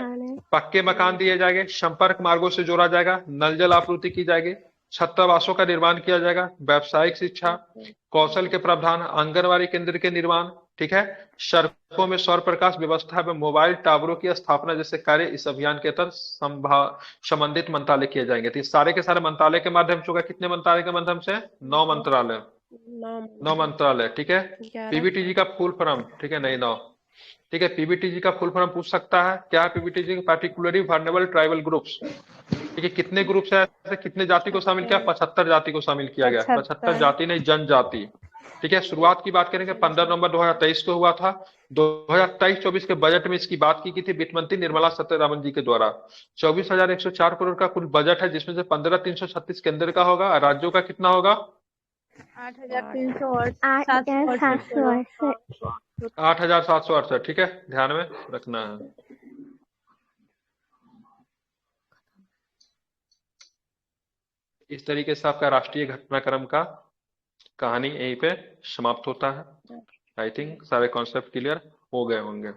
Speaker 1: पक्के मकान दिए जाएंगे, संपर्क मार्गों से जोड़ा जाएगा, नल जल आपूर्ति की जाएगी, छात्रावासों का निर्माण किया जाएगा, व्यावसायिक शिक्षा, कौशल के प्रावधान, आंगनबाड़ी केंद्र के निर्माण, ठीक है, सड़कों में सौर प्रकाश व्यवस्था एवं मोबाइल टावरों की स्थापना जैसे कार्य इस अभियान के तहत संबंधित मंत्रालय किए जाएंगे। तो सारे के सारे मंत्रालय के माध्यम से होगा। कितने मंत्रालय के माध्यम से? 9 मंत्रालय, 9 मंत्रालय, ठीक है। पीबीटीजी का फुल फॉर्म, ठीक है, नहीं 9, ठीक है। पीबीटीजी का फुल फॉर्म पूछ सकता है, क्या है पीबीटीजी? पार्टिकुलरली वल्नरेबल ट्राइबल ग्रुप्स, ठीक है। कितने ग्रुप्स है ऐसे, कितने जाति को शामिल किया? 75 जाति को शामिल किया गया। 75 जाति नहीं, जनजाति, ठीक है। शुरुआत की बात करेंगे 15 नवंबर 2023 को हुआ था। 2023-24 के बजट में इसकी बात की थी वित्त मंत्री निर्मला सीतारमण जी के द्वारा। 24,104 करोड़ का कुल बजट है, जिसमें से 15,336 केंद्र का होगा और राज्यों का कितना होगा? 8,768, ठीक है, ध्यान में रखना है। इस तरीके से आपका राष्ट्रीय घटनाक्रम का कहानी यहीं पे समाप्त होता है। आई थिंक सारे कॉन्सेप्ट क्लियर हो गए होंगे।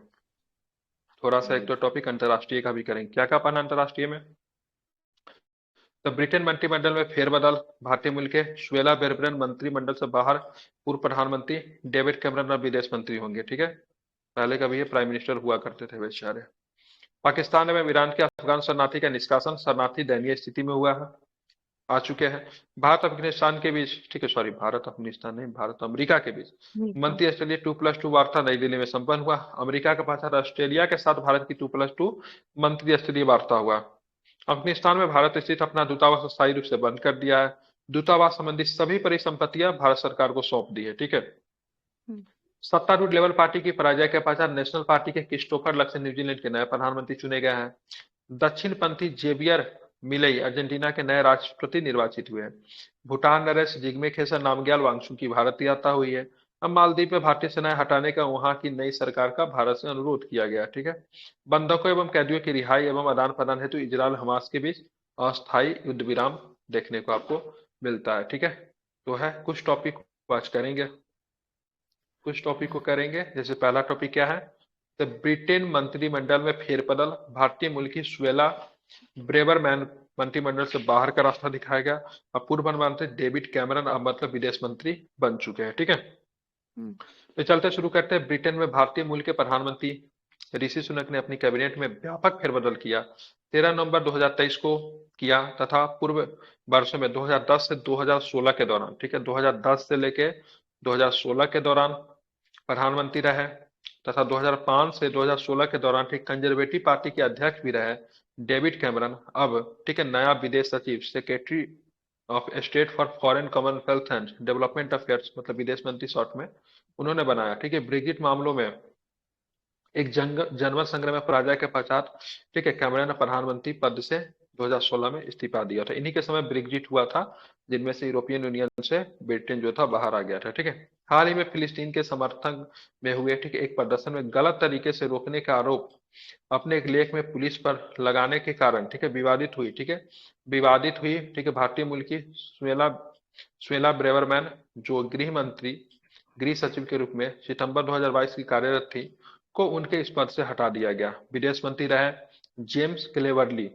Speaker 1: थोड़ा सा एक तो टॉपिक अंतर्राष्ट्रीय का भी करेंगे। क्या क्या पढ़ना अंतर्राष्ट्रीय में? तो ब्रिटेन मंत्रिमंडल में फेरबदल, भारतीय मूल के सुएला ब्रेबरन मंत्रिमंडल से बाहर, पूर्व प्रधानमंत्री डेविड कैमरन अब विदेश मंत्री होंगे, ठीक है। पहले कभी ये प्राइम मिनिस्टर हुआ करते थे बेचारे। पाकिस्तान में ईरान के अफगान शरणार्थी का निष्कासन, शरणार्थी दयनीय स्थिति में हुआ है, आ चुके हैं। भारत अफगानिस्तान के बीच, ठीक है, सॉरी, भारत अफगानिस्तान नहीं, भारत अमेरिका के बीच मंत्री स्तरीय 2+2 वार्ता नई दिल्ली में संपन्न हुआ। अमेरिका के पश्चात ऑस्ट्रेलिया के साथ भारत की 2+2 मंत्री स्तरीय वार्ता हुआ। अफगानिस्तान में भारत स्थित अपना दूतावास अस्थायी रूप से बंद कर दिया है। दूतावास संबंधी सभी परिसंपत्तियां भारत सरकार को सौंप दी है, ठीक है। सत्तारूढ़ लेबर पार्टी की पराजय के पश्चात नेशनल पार्टी के क्रिस्टोफर लक्स न्यूजीलैंड के नए प्रधानमंत्री चुने गए हैं। दक्षिणपंथी जेवियर मिलई अर्जेंटीना के नए राष्ट्रपति निर्वाचित हुए हैं। भूटान नरेश जिग्मे खेसर नामग्याल वांगचुक की भारत यात्रा हुई है। अब मालदीव में भारतीय सेनाएं हटाने का वहां की नई सरकार का भारत से अनुरोध किया गया, ठीक है। बंधकों एवं कैदियों की रिहाई एवं आदान प्रदान हेतु इजरायल हमास के बीच अस्थायी युद्ध विराम देखने को आपको मिलता है, ठीक है। तो है कुछ टॉपिक आज करेंगे, कुछ टॉपिक को करेंगे। जैसे पहला टॉपिक क्या है? तो ब्रिटेन मंत्रिमंडल में फेरबदल, भारतीय मूल की सुएला ब्रेबरमैन मंत्रिमंडल से बाहर का रास्ता दिखाया गया और पूर्व प्रधानमंत्री डेविड कैमरन अब मतलब विदेश मंत्री बन चुके हैं, ठीक है। तो चलते शुरू करते हैं। ब्रिटेन में भारतीय मूल के प्रधानमंत्री ऋषि सुनक ने अपनी कैबिनेट में व्यापक फेरबदल किया। 13 नवंबर 2023 को किया तथा पूर्व वर्षों में 2010 से 2016 के दौरान, ठीक है, 2010 से लेके 2016 के दौरान प्रधानमंत्री रहे तथा 2005 से 2016 के दौरान ठीक कंजर्वेटिव पार्टी के अध्यक्ष भी रहे डेविड कैमरन। अब ठीक है नया विदेश सचिव, secretary of state for foreign Commonwealth and development affairs, मतलब विदेश मंत्री शॉर्ट में उन्होंने बनाया, ठीक है। ब्रेग्जिट मामलों में एक जनमत संग्रह में पराजय के पश्चात, ठीक है, कैमरन ने प्रधानमंत्री पद से 2016 में इस्तीफा दिया था। इन्हीं के समय ब्रेग्जिट हुआ था, जिनमें से यूरोपियन यूनियन से ब्रिटेन जो था बाहर आ गया था, ठीक है। हाल ही में फिलिस्तीन के समर्थन में हुए, ठीक है, एक प्रदर्शन में गलत तरीके से रोकने का आरोप अपने एक लेख में पुलिस पर लगाने के कारण, ठीक है, विवादित हुई, ठीक है, विवादित हुई, ठीक है। भारतीय मूल की सुएला ब्रेबरमैन जो गृह सचिव के रूप में सितंबर 2022 की कार्यरत थी, को उनके इस पद से हटा दिया गया। विदेश मंत्री रहे जेम्स क्लेवर्ली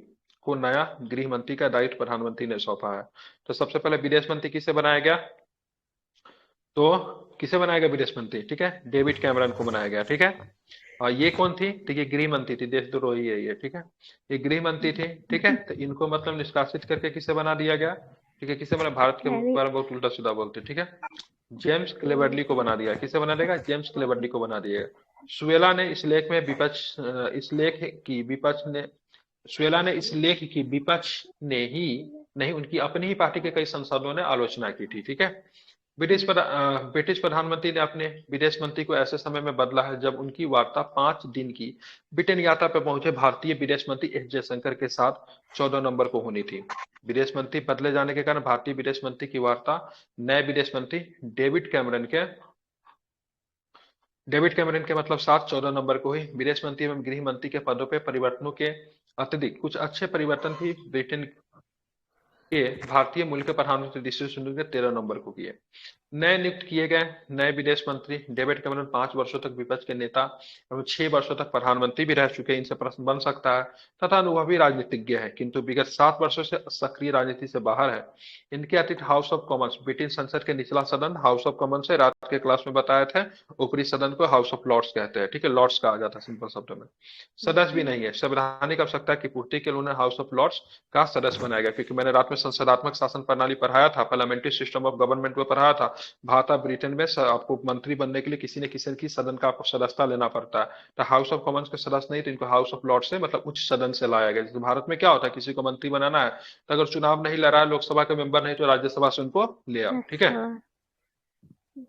Speaker 1: को नया गृह मंत्री का दायित्व प्रधानमंत्री ने सौंपा है। तो सबसे पहले विदेश मंत्री किसे बनाया गया? तो किसे बनाया गया विदेश मंत्री? ठीक है, डेविड कैमरन को बनाया गया, ठीक है। और ये कौन थी? ठीक है, गृह मंत्री थी, देशद्रोही है ये, ठीक है, ये गृह मंत्री थी, ठीक है। तो इनको मतलब निष्कासित करके किसे बना दिया गया? ठीक है, किसे बना? भारत के बारे में बहुत उल्टा सीधा बोलते, ठीक है, जेम्स क्लेवर्ली को बना दिया। किसे बना देगा? जेम्स क्लेवर्ली को बना दिया। सुएला ने इस लेख में विपक्ष ने ही नहीं, उनकी अपनी ही पार्टी के कई सांसदों ने आलोचना की थी, ठीक है। ब्रिटिश प्रधानमंत्री ने अपने विदेश मंत्री को ऐसे समय में बदला है जब उनकी वार्ता 5 दिन की ब्रिटेन यात्रा पर पहुंचे भारतीय विदेश मंत्री एस जयशंकर के साथ 14 नवंबर को होनी थी। विदेश मंत्री बदले जाने के कारण भारतीय विदेश मंत्री की वार्ता नए विदेश मंत्री डेविड कैमरन के मतलब 7-14 नवंबर को हुई। विदेश मंत्री एवं गृह मंत्री के पदों पर परिवर्तनों के अतिरिक्त कुछ अच्छे परिवर्तन भी ब्रिटेन के भारतीय मूल के प्रधानमंत्री ऋषि सुनक ने 13 नवंबर को किए। नए नियुक्त किए गए नए विदेश मंत्री डेविड कैमरन 5 वर्षों तक विपक्ष के नेता एवं 6 वर्षों तक प्रधानमंत्री भी रह चुके हैं, इनसे प्रश्न बन सकता है, तथा अनुभवी राजनीतिज्ञ है, किंतु विगत 7 वर्षों से सक्रिय राजनीति से बाहर है। इनके अतिरिक्त हाउस ऑफ कॉमन्स ब्रिटेन संसद के निचला सदन हाउस ऑफ कॉमन्स है, रात के क्लास में बताया था, ऊपरी सदन को हाउस ऑफ लॉर्ड्स कहते हैं, ठीक है, लॉर्ड्स कहा जाता है सिंपल शब्दों में। सदस्य भी नहीं है, संवैधानिक आवश्यकता की पूर्ति के लिए उन्हें हाउस ऑफ लॉर्ड्स का सदस्य बनाया गया, क्योंकि मैंने रात में संसदात्मक शासन प्रणाली पढ़ाया था, पार्लियामेंट्री सिस्टम ऑफ गवर्नमेंट में पढ़ाया था। भारत ब्रिटेन में आपको मंत्री बनने के लिए किसी न किसी की सदन का आपको सदस्यता लेना पड़ता है, तो हाउस ऑफ कॉमन्स के सदस्य नहीं, तो इनको हाउस ऑफ लॉर्ड्स से मतलब उच्च सदन से लाया गया। जैसे भारत में क्या होता है, किसी को मंत्री बनाना है तो अगर चुनाव नहीं लड़ा है, लोकसभा के मेंबर नहीं, तो राज्यसभा से उनको ले आओ, ठीक है।
Speaker 2: अच्छा।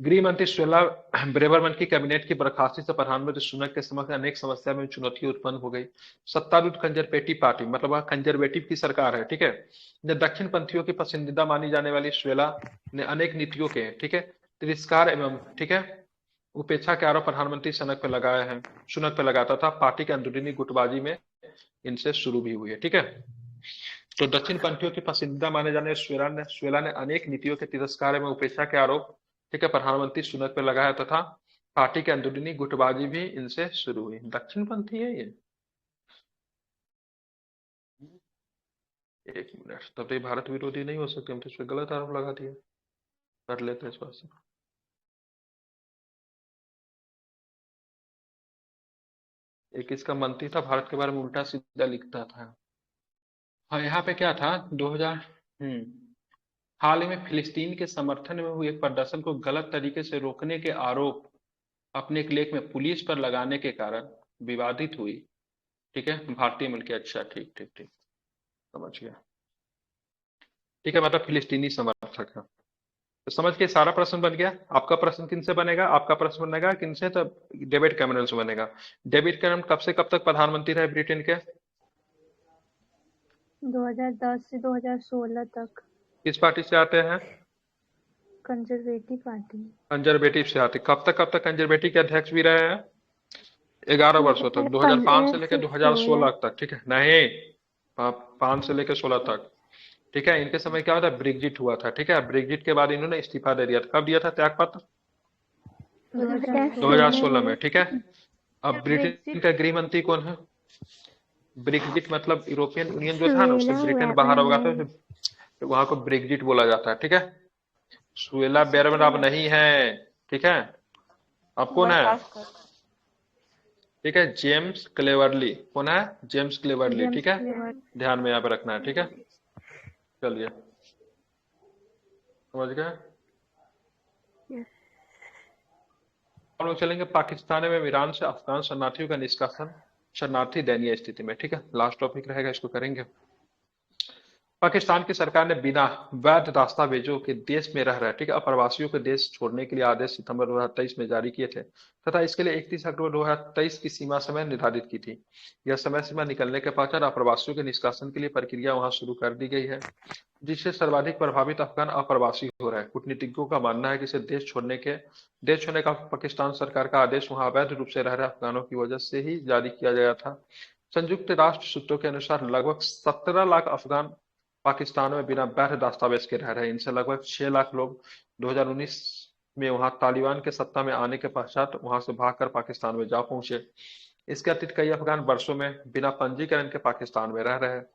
Speaker 1: गृह मंत्री सुएला ब्रेवरमैन की कैबिनेट की बर्खास्ती से प्रधानमंत्री सुनक के समक्ष अनेक समस्या में चुनौती उत्पन्न हो गई। सत्तारूढ़ कंजरवेटिव पार्टी मतलब वह कंजरवेटिव की सरकार है, ठीक है, ने दक्षिण पंथियों की पसंदीदा मानी जाने वाली सुएला ने अनेक नीतियों के, ठीक है, तिरस्कार एवं, ठीक है, उपेक्षा के आरोप प्रधानमंत्री सुनक पे लगाए हैं, सुनक पे लगाता था। पार्टी के अंदरूनी गुटबाजी में इनसे शुरू भी हुई है, ठीक है। तो दक्षिण पंथियों की पसंदीदा माने जाने सुएला ने अनेक नीतियों के तिरस्कार एवं उपेक्षा के आरोप, ठीक है, प्रधानमंत्री सुनक पे लगाया तथा पार्टी के अंदरूनी गुटबाजी भी इनसे शुरू हुई। दक्षिण पंथी है ये, एक मिनट, तब तो ये भारत विरोधी नहीं हो सकते, हम तो इस पे गलत आरोप लगा दिए, कर लेते हैं इस बात से। एक इसका मंत्री था, भारत के बारे में उल्टा सीधा लिखता था। हाँ, यहाँ पे क्या था, 2000 हाल ही में फिलिस्तीन के समर्थन में हुए एक प्रदर्शन को गलत तरीके से रोकने के आरोप अपने एक लेख में पुलिस पर लगाने के कारण विवादित हुई, ठीक है, भारतीय मूल के। अच्छा, ठीक ठीक ठीक, समझ गया, ठीक है, मतलब फिलिस्तीनी समर्थक है। तो समझ के सारा प्रश्न बन गया। आपका प्रश्न किनसे बनेगा, आपका प्रश्न बनेगा किनसे, तो डेविड कैमरन से बनेगा। डेविड कैमरन कब से कब तक प्रधानमंत्री रहे ब्रिटेन के?
Speaker 2: 2010 से 2016 तक।
Speaker 1: किस पार्टी से आते हैं?
Speaker 2: Conservative party.
Speaker 1: कंजर्वेटिव से आते। कब तक कंजर्वेटिव के अध्यक्ष भी रहे हैं? 11 वर्षों तक, 2005 से लेकर 2016 तक, ठीक है, नहीं 5 से लेकर 16 तक, ठीक है। इनके समय क्या हुआ था, ब्रेग्जिट हुआ था, ठीक है, ब्रेग्जिट के बाद इन्होंने इस्तीफा दे दिया था। कब दिया था त्यागपत्र? 2016 में, ठीक है। अब ब्रिटेन का गृह मंत्री कौन है? ब्रेग्जिट मतलब यूरोपियन यूनियन जो था ना, उससे ब्रिटेन बाहर होगा तो वहां को ब्रेग्जिट बोला जाता है, ठीक है। सुएला ब्रेवरमैन अब नहीं है, ठीक है, अब कौन है? ठीक है, जेम्स क्लेवर्ली। कौन है? जेम्स क्लेवर्ली, ठीक है, ध्यान में यहाँ पे रखना है, ठीक है। चलिए, समझ गए। हम लोग चलेंगे पाकिस्तान में ईरान से अफगान शरणार्थियों का निष्कासन, शरणार्थी दयनीय स्थिति में, ठीक है, लास्ट टॉपिक रहेगा, इसको करेंगे। पाकिस्तान की सरकार ने बिना वैध दस्तावेजों के देश में रह रहे, ठीक है, अप्रवासियों को देश छोड़ने के लिए आदेश सितंबर 2023 में जारी किए थे तथा इसके लिए 31 अक्टूबर 2023 की सीमा समय निर्धारित की थी। यह समय सीमा निकलने के पश्चात अप्रवासियों के निष्कासन के लिए प्रक्रिया वहां शुरू कर दी गई है, जिससे सर्वाधिक प्रभावित अफगान अप्रवासी हो रहे हैं। कूटनीतिज्ञों का मानना है कि इसे देश छोड़ने का पाकिस्तान सरकार का आदेश वहां अवैध रूप से रह रहे अफगानों की वजह से ही जारी किया गया था। संयुक्त राष्ट्र सूत्रों के अनुसार लगभग 17 लाख अफगान पाकिस्तान में बिना वैध दस्तावेज के रह रहे हैं। इनसे लगभग 6 लाख लोग 2019 में वहां तालिबान के सत्ता में आने के पश्चात वहां से भागकर पाकिस्तान में जा पहुंचे। इसके अतिरिक्त कई अफगान वर्षों में बिना पंजीकरण के पाकिस्तान में रह रहे हैं।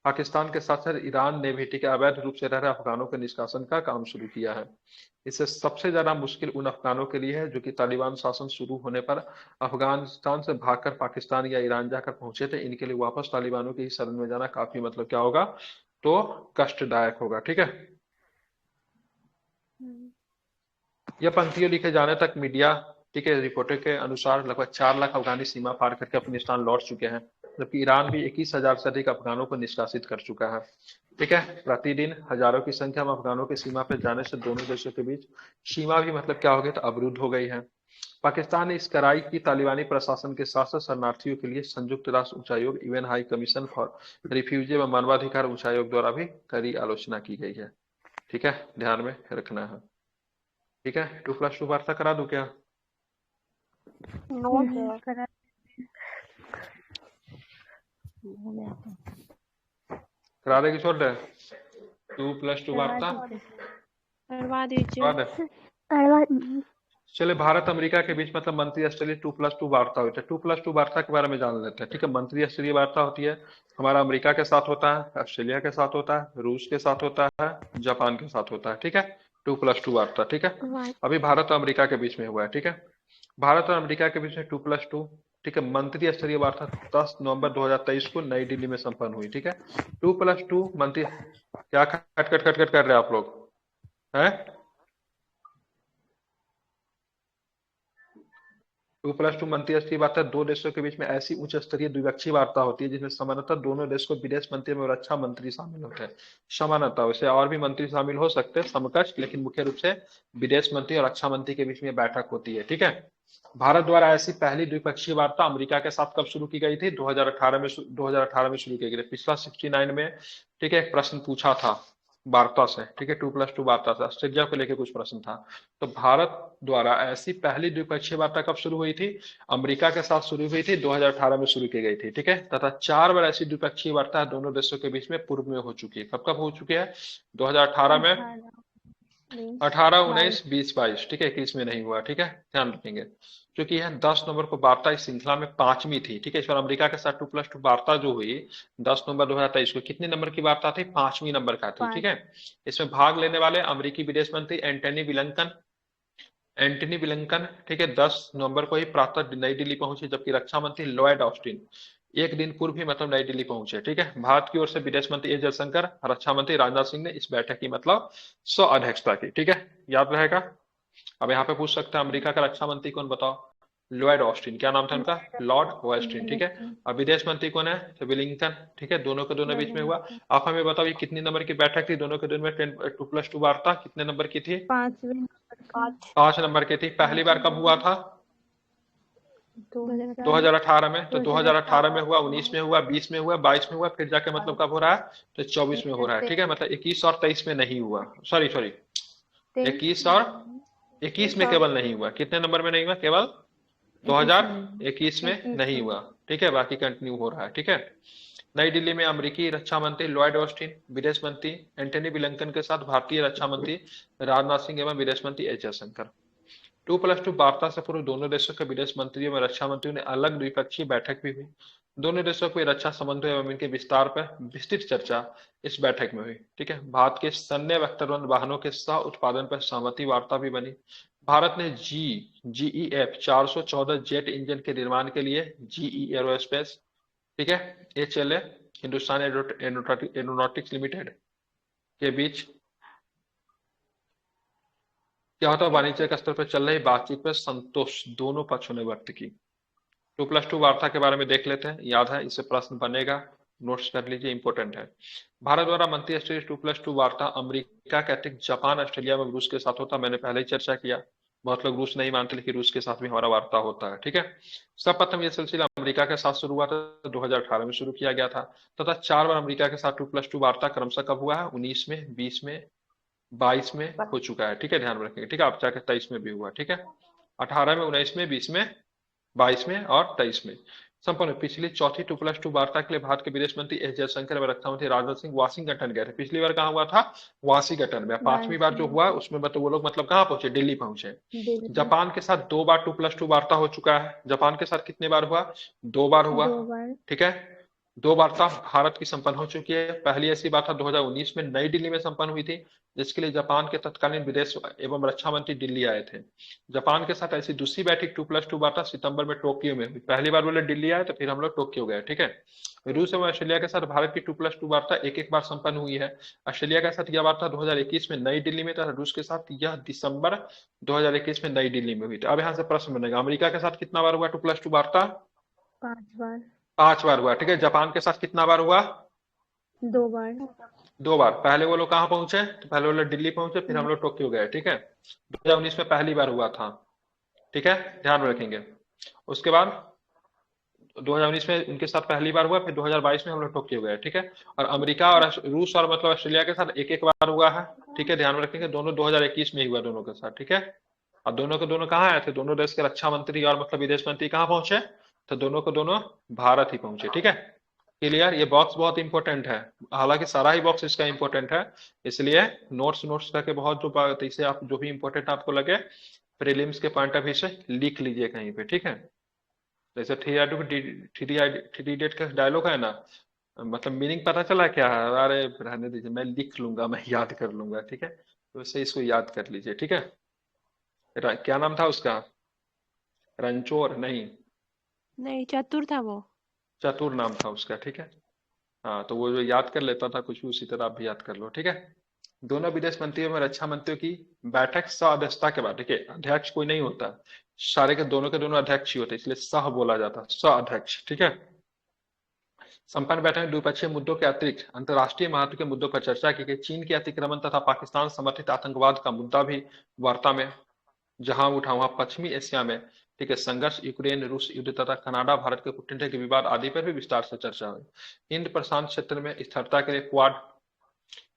Speaker 1: पाकिस्तान के साथ साथ ईरान ने भी, ठीक है, अवैध रूप से रह रहे अफगानों के निष्कासन का काम शुरू किया है। इससे सबसे ज्यादा मुश्किल उन अफगानों के लिए है जो कि तालिबान शासन शुरू होने पर अफगानिस्तान से भागकर पाकिस्तान या ईरान जाकर पहुंचे थे। इनके लिए वापस तालिबानों की शरण में जाना काफी मतलब क्या होगा, तो कष्टदायक होगा, ठीक है। यह पंक्तियों लिखे जाने तक मीडिया, ठीक है, रिपोर्टों के अनुसार लगभग 4 लाख अफगानी सीमा पार करके अफगानिस्तान लौट चुके हैं। जबकि ईरान भी 21,000 से अधिक अफगानों को निष्कासित कर चुका है। ठीक है, प्रतिदिन हजारों की संख्या में अफगानों की सीमा पर जाने से दोनों देशों के बीच सीमा भी मतलब क्या हो गई, तो अवरुद्ध हो गई है। पाकिस्तान ने इस कराई की तालिबानी प्रशासन के साथ साथ शरणार्थियों के लिए संयुक्त राष्ट्र उच्चायोग, UN high commission for refugee व मानवाधिकार उच्चायोग द्वारा भी कड़ी आलोचना की गई है। ठीक है, ध्यान में रखना है। ठीक है, 2+2 वार्ता करा दूं क्या?
Speaker 4: नोट है।
Speaker 2: करा
Speaker 1: करा दे कि छोड़ दे? 2+2 वार्ता
Speaker 4: करवा दीजिए।
Speaker 1: करा दे। चलिए, भारत अमेरिका के बीच मतलब मंत्री स्तरीय 2+2 वार्ता होती है। 2+2 वार्ता के बारे में जान लेते हैं। ठीक है, मंत्री स्तरीय वार्ता होती है, हमारा अमेरिका के साथ होता है, ऑस्ट्रेलिया के साथ होता है, रूस के साथ होता है, जापान के साथ होता है। ठीक है, 2+2 वार्ता। ठीक है, अभी भारत और अमेरिका के बीच में हुआ है। ठीक है, भारत और अमेरिका के बीच में 2+2, ठीक है, मंत्री स्तरीय वार्ता 10 नवंबर 2023 को नई दिल्ली में संपन्न हुई। ठीक है, 2+2 मंत्री, क्या खट खट खट खट कर रहे हैं आप लोग हैं? 2+2 मंत्री स्तरीय वार्ता दो देशों के बीच में ऐसी उच्च स्तरीय द्विपक्षीय वार्ता होती है जिसमें सामान्यतः दोनों देश को विदेश मंत्री और रक्षा मंत्री शामिल होते हैं। सामान्यतः, वैसे और भी मंत्री शामिल हो सकते हैं समकक्ष, लेकिन मुख्य रूप से विदेश मंत्री और रक्षा मंत्री के बीच में बैठक होती है। ठीक है, भारत द्वारा ऐसी पहली द्विपक्षीय वार्ता अमेरिका के साथ कब शुरू की गई थी? 2018 में शुरू की गई थी। पिछला 69 में, ठीक है, एक प्रश्न पूछा था वार्ता से। ठीक है, 2+2 वार्ता से ऑस्ट्रेलिया को लेकर कुछ प्रश्न था। तो भारत द्वारा ऐसी पहली द्विपक्षीय वार्ता कब शुरू हुई थी? अमेरिका के साथ शुरू हुई थी, 2018 में शुरू की गई थी। ठीक है, तथा 4 बार ऐसी द्विपक्षीय वार्ता दोनों देशों के बीच में पूर्व में हो चुकी है। कब कब हो चुकी है? 2018 में, 18, 19, 20, 22। ठीक है, 21 में नहीं हुआ। ठीक है, ध्यान रखेंगे, क्योंकि यह 10 नवंबर को वार्ता इस श्रृंखला में 5वीं थी। ठीक है, इस बार अमेरिका के साथ 2+2 वार्ता जो हुई 10 नवंबर 2023 को, कितने नंबर की वार्ता थी? 5वीं नंबर का थी। ठीक है, इसमें भाग लेने वाले अमेरिकी विदेश मंत्री एंटनी ब्लिंकन, ठीक है, 10 नवंबर को ही प्रातः नई दिल्ली पहुंचे, जबकि रक्षा मंत्री लॉयड ऑस्टिन एक दिन पूर्व ही मतलब नई दिल्ली पहुंचे। ठीक है, भारत की ओर से विदेश मंत्री एस जयशंकर, रक्षा मंत्री राजनाथ सिंह ने इस बैठक की मतलब सह अध्यक्षता की। ठीक है, याद रहेगा। अब यहाँ पे पूछ सकते हैं अमेरिका का रक्षा मंत्री कौन, बताओ? Lloyd Austin. क्या नाम था उनका? Lord Austin. ठीक है, अब विदेश मंत्री कौन है? तो ब्लिंकन। ठीक है, दोनों के दोनों बीच में हुआ। आप हमें बताओ, ये कितनी नंबर की बैठक थी दोनों के दोनों में? 2+2 वार्ता कितने नंबर की थी? 5 नंबर की थी। पहली बार कब हुआ था? 2018 में। तो 2018 में हुआ, 19 में हुआ, 20 में हुआ, 22 में हुआ, फिर जाके मतलब कब हो रहा है? तो 24 में हो रहा है। ठीक है, मतलब 21 और 23 में नहीं हुआ। सॉरी 21 और 21 में केवल नहीं हुआ। कितने नंबर में नहीं हुआ? केवल 2021 में नहीं हुआ। ठीक है, बाकी कंटिन्यू हो रहा है। ठीक है, नई दिल्ली में अमेरिकी रक्षा मंत्री लॉयड ऑस्टिन, विदेश मंत्री एंटनी ब्लिंकन के साथ भारतीय रक्षा मंत्री राजनाथ सिंह एवं विदेश मंत्री एस जयशंकर। 2+2 वार्ता से पूर्व दोनों देशों के विदेश मंत्रियों में रक्षा मंत्रियों ने अलग द्विपक्षीय बैठक भी हुई। दोनों देशों के रक्षा संबंधों एवं इनके विस्तार पर विस्तृत चर्चा इस बैठक में हुई। ठीक है, भारत के सैन्य वैक्तरबंद वाहनों के सह उत्पादन पर सहमति वार्ता भी बनी। भारत ने GEF 414 जेट इंजन के निर्माण के लिए GE एरोस्पेस, ठीक है, HLA, हिंदुस्तान एरोनॉटिक्स लिमिटेड के बीच क्या होता है, वाणिज्यिक स्तर पर चल रही बातचीत पर संतोष दोनों पक्षों ने व्यक्त की। 2+2 वार्ता के बारे में देख लेते हैं, याद है, इससे प्रश्न बनेगा, नोट्स कर लीजिए, इंपॉर्टेंट है। भारत द्वारा मंत्री स्तरीय 2+2 वार्ता अमेरिका के अतिरिक्त जापान, ऑस्ट्रेलिया में रूस के साथ होता। मैंने पहले ही चर्चा किया, बहुत लोग रूस नहीं मानते, लेकिन रूस के साथ भी हमारा वार्ता होता है। ठीक है, सर्वप्रथम यह सिलसिला अमेरिका के साथ शुरू हुआ था, 2018 में शुरू किया गया था, तथा 4 बार अमेरिका के साथ 2+2 वार्ता क्रमशः कब हुआ है? 19 में, 20 में, 22 में हो चुका है। ठीक है, ध्यान रखेंगे। ठीक है, आप चाहे 23 में भी हुआ। ठीक है, 18 में, 19 में, 20 में, 22 में और 23 में संपन्न। पिछली चौथी 2+2 वार्ता के लिए भारत के विदेश मंत्री एस जयशंकर एवं रक्षा मंत्री राजनाथ सिंह वाशिंगटन गए थे। पिछली बार कहाँ हुआ था? वाशिंगटन में। 5वीं बार जो हुआ उसमें मतलब वो लोग मतलब कहाँ पहुंचे? दिल्ली पहुंचे। जापान के साथ 2 बार 2+2 वार्ता हो चुका है। जापान के साथ कितने बार हुआ? 2 बार हुआ। ठीक है, 2 वार्ता भारत की संपन्न हो चुकी है। पहली ऐसी वार्ता 2019 में नई दिल्ली में संपन्न हुई थी, जिसके लिए जापान के तत्कालीन विदेश एवं रक्षा मंत्री दिल्ली आए थे। जापान के साथ ऐसी दूसरी बैठक 2+2 वार्ता सितंबर में टोक्यो में हुई। पहली बार बोले दिल्ली आए, तो फिर हम लोग टोक्यो गए। ठीक है, रूस एवं ऑस्ट्रेलिया के साथ भारत की 2+2 वार्ता एक एक बार संपन्न हुई है। ऑस्ट्रेलिया के साथ यह वार्ता 2021 में नई दिल्ली में था, रूस के साथ यह दिसंबर 2021 में नई दिल्ली में हुई थी। अब यहाँ से प्रश्न बनेगा, अमेरिका के साथ कितना बार हुआ 2+2 वार्ता?
Speaker 2: 5 बार।
Speaker 1: 5 बार हुआ, ठीक है। जापान के साथ कितना बार हुआ?
Speaker 2: 2 बार।
Speaker 1: 2 बार। पहले वो लोग कहाँ पहुंचे? तो पहले वो लोग दिल्ली पहुंचे, फिर हम
Speaker 2: न-
Speaker 1: लोग टोक्यो गए, ठीक है। 2019 में पहली बार हुआ था, ठीक है, ध्यान में रखेंगे। उसके बाद 2019 में इनके साथ पहली बार हुआ, फिर 2022 में हम लोग टोक्यो गए, ठीक है। और अमेरिका और रूस और मतलब ऑस्ट्रेलिया के साथ एक एक बार हुआ है, ठीक है, ध्यान में रखेंगे। दोनों 2021 में ही हुआ दोनों के साथ, ठीक है। और दोनों के दोनों कहाँ आए थे? दोनों देश के रक्षा मंत्री और मतलब विदेश मंत्री कहाँ पहुंचे? तो दोनों को दोनों भारत ही पहुंचे, ठीक है। क्लियर? ये बॉक्स बहुत इंपॉर्टेंट है, हालांकि सारा ही बॉक्स इसका इंपॉर्टेंट है, इसलिए नोट्स नोट्स करके बहुत जो बात इसे आप जो भी इंपॉर्टेंट आपको लगे प्रीलिम्स के पॉइंट ऑफ व्यू से लिख लीजिए कहीं पे, ठीक है। जैसे थ्री इडियट का डायलॉग है ना, मतलब मीनिंग पता चला क्या है? अरे रहने दीजिए, मैं लिख लूंगा, मैं याद कर लूंगा, ठीक है। तो वैसे इसको याद कर लीजिए, ठीक है। क्या नाम था उसका? रणछोड़ नहीं,
Speaker 4: नहीं, चतुर था वो।
Speaker 1: चतुर नाम था उसका, ठीक है। हाँ, तो वो जो याद कर लेता था कुछ भी, उसी तरह आप भी याद कर लो, ठीक है। दोनों विदेश मंत्रियों में रक्षा मंत्रियों की बैठक सह अध्यक्षता के बाद, ठीक है, अध्यक्ष कोई नहीं होता, सारे के दोनों अध्यक्ष ही होते, इसलिए सह बोला जाता, सह अध्यक्ष, ठीक है। संपन्न बैठक में द्विपक्षीय मुद्दों के अतिरिक्त अंतर्राष्ट्रीय महत्व के मुद्दों पर चर्चा की गई। चीन के अतिक्रमण तथा पाकिस्तान समर्थित आतंकवाद का मुद्दा भी वार्ता में जहां उठा वहां पश्चिमी एशिया में, ठीक है, संघर्ष, यूक्रेन रूस युद्ध तथा कनाडा भारत के कूटनीतिक के विवाद आदि पर भी विस्तार से चर्चा हुई। हिंद प्रशांत क्षेत्र में स्थिरता के लिए क्वाड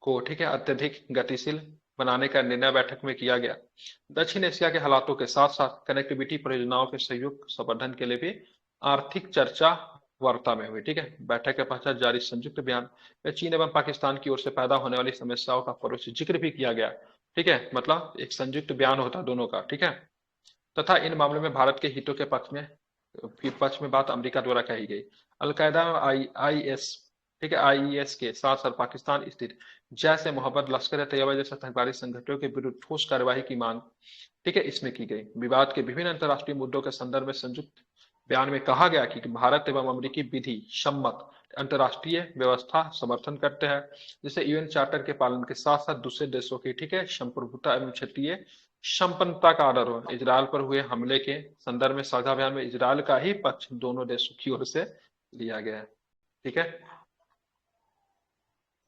Speaker 1: को, ठीक है, अत्यधिक गतिशील बनाने का निर्णय बैठक में किया गया। दक्षिण एशिया के हालातों के साथ साथ कनेक्टिविटी परियोजनाओं के सहयोग संवर्धन के लिए भी आर्थिक चर्चा वार्ता में हुई, ठीक है। बैठक के पश्चात जारी संयुक्त बयान में चीन एवं पाकिस्तान की ओर से पैदा होने वाली समस्याओं का परोक्ष जिक्र भी किया गया, ठीक है, मतलब एक संयुक्त बयान होता दोनों का, ठीक है। तथा इन मामलों में भारत के हितों के पक्ष में बात अमेरिका द्वारा कही गई। अलकायदा आईएस, ठीक है, आईएस के साथ साथ पाकिस्तान स्थित जैश ए मोहम्मद, लश्कर ए तैयबा जैसे आतंकवादी संगठनों के विरुद्ध ठोस कार्यवाही की मांग, ठीक है, इसमें की गई। विवाद के विभिन्न अंतर्राष्ट्रीय मुद्दों के संदर्भ में संयुक्त बयान में कहा गया कि भारत एवं अमेरिकी विधि सम्मत अंतर्राष्ट्रीय व्यवस्था समर्थन करते हैं, जैसे यूएन चार्टर के पालन के साथ साथ दूसरे देशों की, ठीक है, संप्रभुता एवं क्षेत्रीय संपन्नता का आदर हो। इजरायल पर हुए हमले के संदर्भ में साझा बयान में इजरायल का ही पक्ष दोनों देशों की ओर से लिया गया है, ठीक है।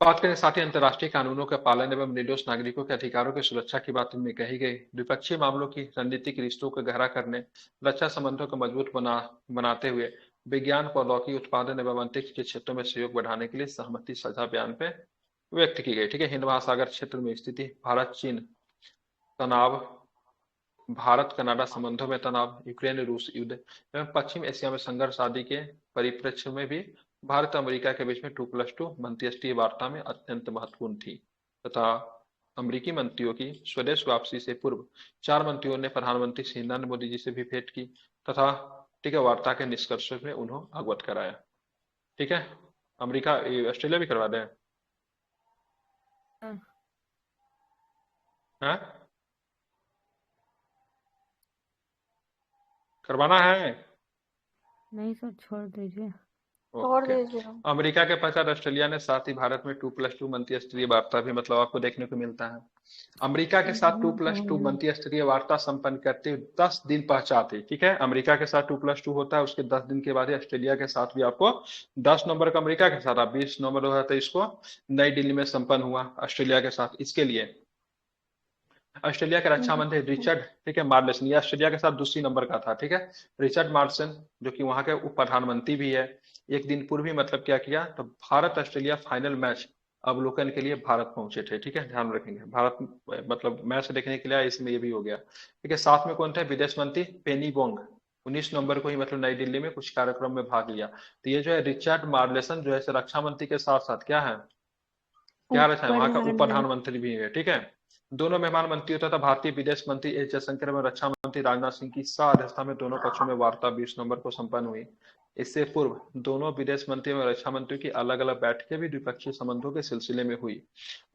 Speaker 1: बात करें साथ ही अंतर्राष्ट्रीय कानूनों के पालन एवं निर्दोष नागरिकों के अधिकारों की सुरक्षा की बात इनमें कही गई। द्विपक्षीय मामलों की रणनीतिक रिश्तों को गहरा करने, रक्षा संबंधों को मजबूत बनाते हुए विज्ञान, प्रौद्योगिकी, उत्पादन एवं अंतरिक्ष के क्षेत्रों में सहयोग बढ़ाने के लिए सहमति साझा बयान पे व्यक्त की गई, ठीक है। हिंद महासागर क्षेत्र में स्थिति, भारत चीन तनाव, भारत कनाडा संबंधों में तनाव, यूक्रेन रूस युद्ध एवं पश्चिम एशिया में संघर्ष आदि के परिप्रेक्ष्य में भी भारत अमेरिका के बीच में 2+2 मंत्रिस्तरीय वार्ता में अत्यंत महत्वपूर्ण थी, तथा अमेरिकी मंत्रियों की स्वदेश वापसी से पूर्व 4 मंत्रियों ने प्रधानमंत्री श्री नरेंद्र मोदी जी से भी भेंट की तथा, ठीक है, वार्ता के निष्कर्षों में उन्हें अवगत कराया, ठीक है। अमेरिका ऑस्ट्रेलिया भी करवा दें? हाँ, करवाना है?
Speaker 5: नहीं सर, छोड़ दीजिए।
Speaker 4: छोड़
Speaker 1: ओके।
Speaker 4: दीजिए।
Speaker 1: अमेरिका के पश्चात ऑस्ट्रेलिया ने साथ ही भारत में 2+2 मंत्रिस्तरीय वार्ता भी मतलब आपको देखने को मिलता है। अमेरिका के साथ 2+2 मंत्रिस्तरीय वार्ता संपन्न करते हुए 10 दिन पश्चात ही, ठीक है, अमेरिका के साथ 2+2 होता है, उसके 10 दिन के बाद ही ऑस्ट्रेलिया के साथ भी आपको 10 नवंबर को अमेरिका के साथ, आप 20 नवंबर 2023 को नई दिल्ली में संपन्न हुआ ऑस्ट्रेलिया के साथ। इसके लिए ऑस्ट्रेलिया के रक्षा मंत्री रिचर्ड, ठीक है, मार्लेसन, ये ऑस्ट्रेलिया के साथ दूसरी नंबर का था, ठीक है, रिचर्ड मार्सन, जो कि वहां के उप प्रधानमंत्री भी है। एक दिन पूर्व ही मतलब क्या किया, तो भारत ऑस्ट्रेलिया फाइनल मैच अवलोकन के लिए भारत पहुंचे थे, ठीक है, ध्यान रखेंगे। भारत मतलब मैच देखने के लिए आए, इसमें ये भी हो गया, ठीक है। साथ में कौन थे? विदेश मंत्री पेनी बोंग, 19 नवंबर को ही मतलब नई दिल्ली में कुछ कार्यक्रम में भाग लिया। तो ये जो है रिचर्ड मार्लेसन जो है रक्षा मंत्री के साथ साथ क्या है, क्या रचा है, वहां का उप प्रधानमंत्री भी है, ठीक है। दोनों मेहमान मंत्रियों तथा भारतीय विदेश मंत्री एस जयशंकर एवं रक्षा मंत्री राजनाथ सिंह की सह अध्यक्षता में दोनों पक्षों में वार्ता 20 नवंबर को संपन्न हुई। इससे पूर्व दोनों विदेश मंत्री एवं रक्षा मंत्रियों की अलग अलग बैठकें भी द्विपक्षीय संबंधों के सिलसिले में हुई।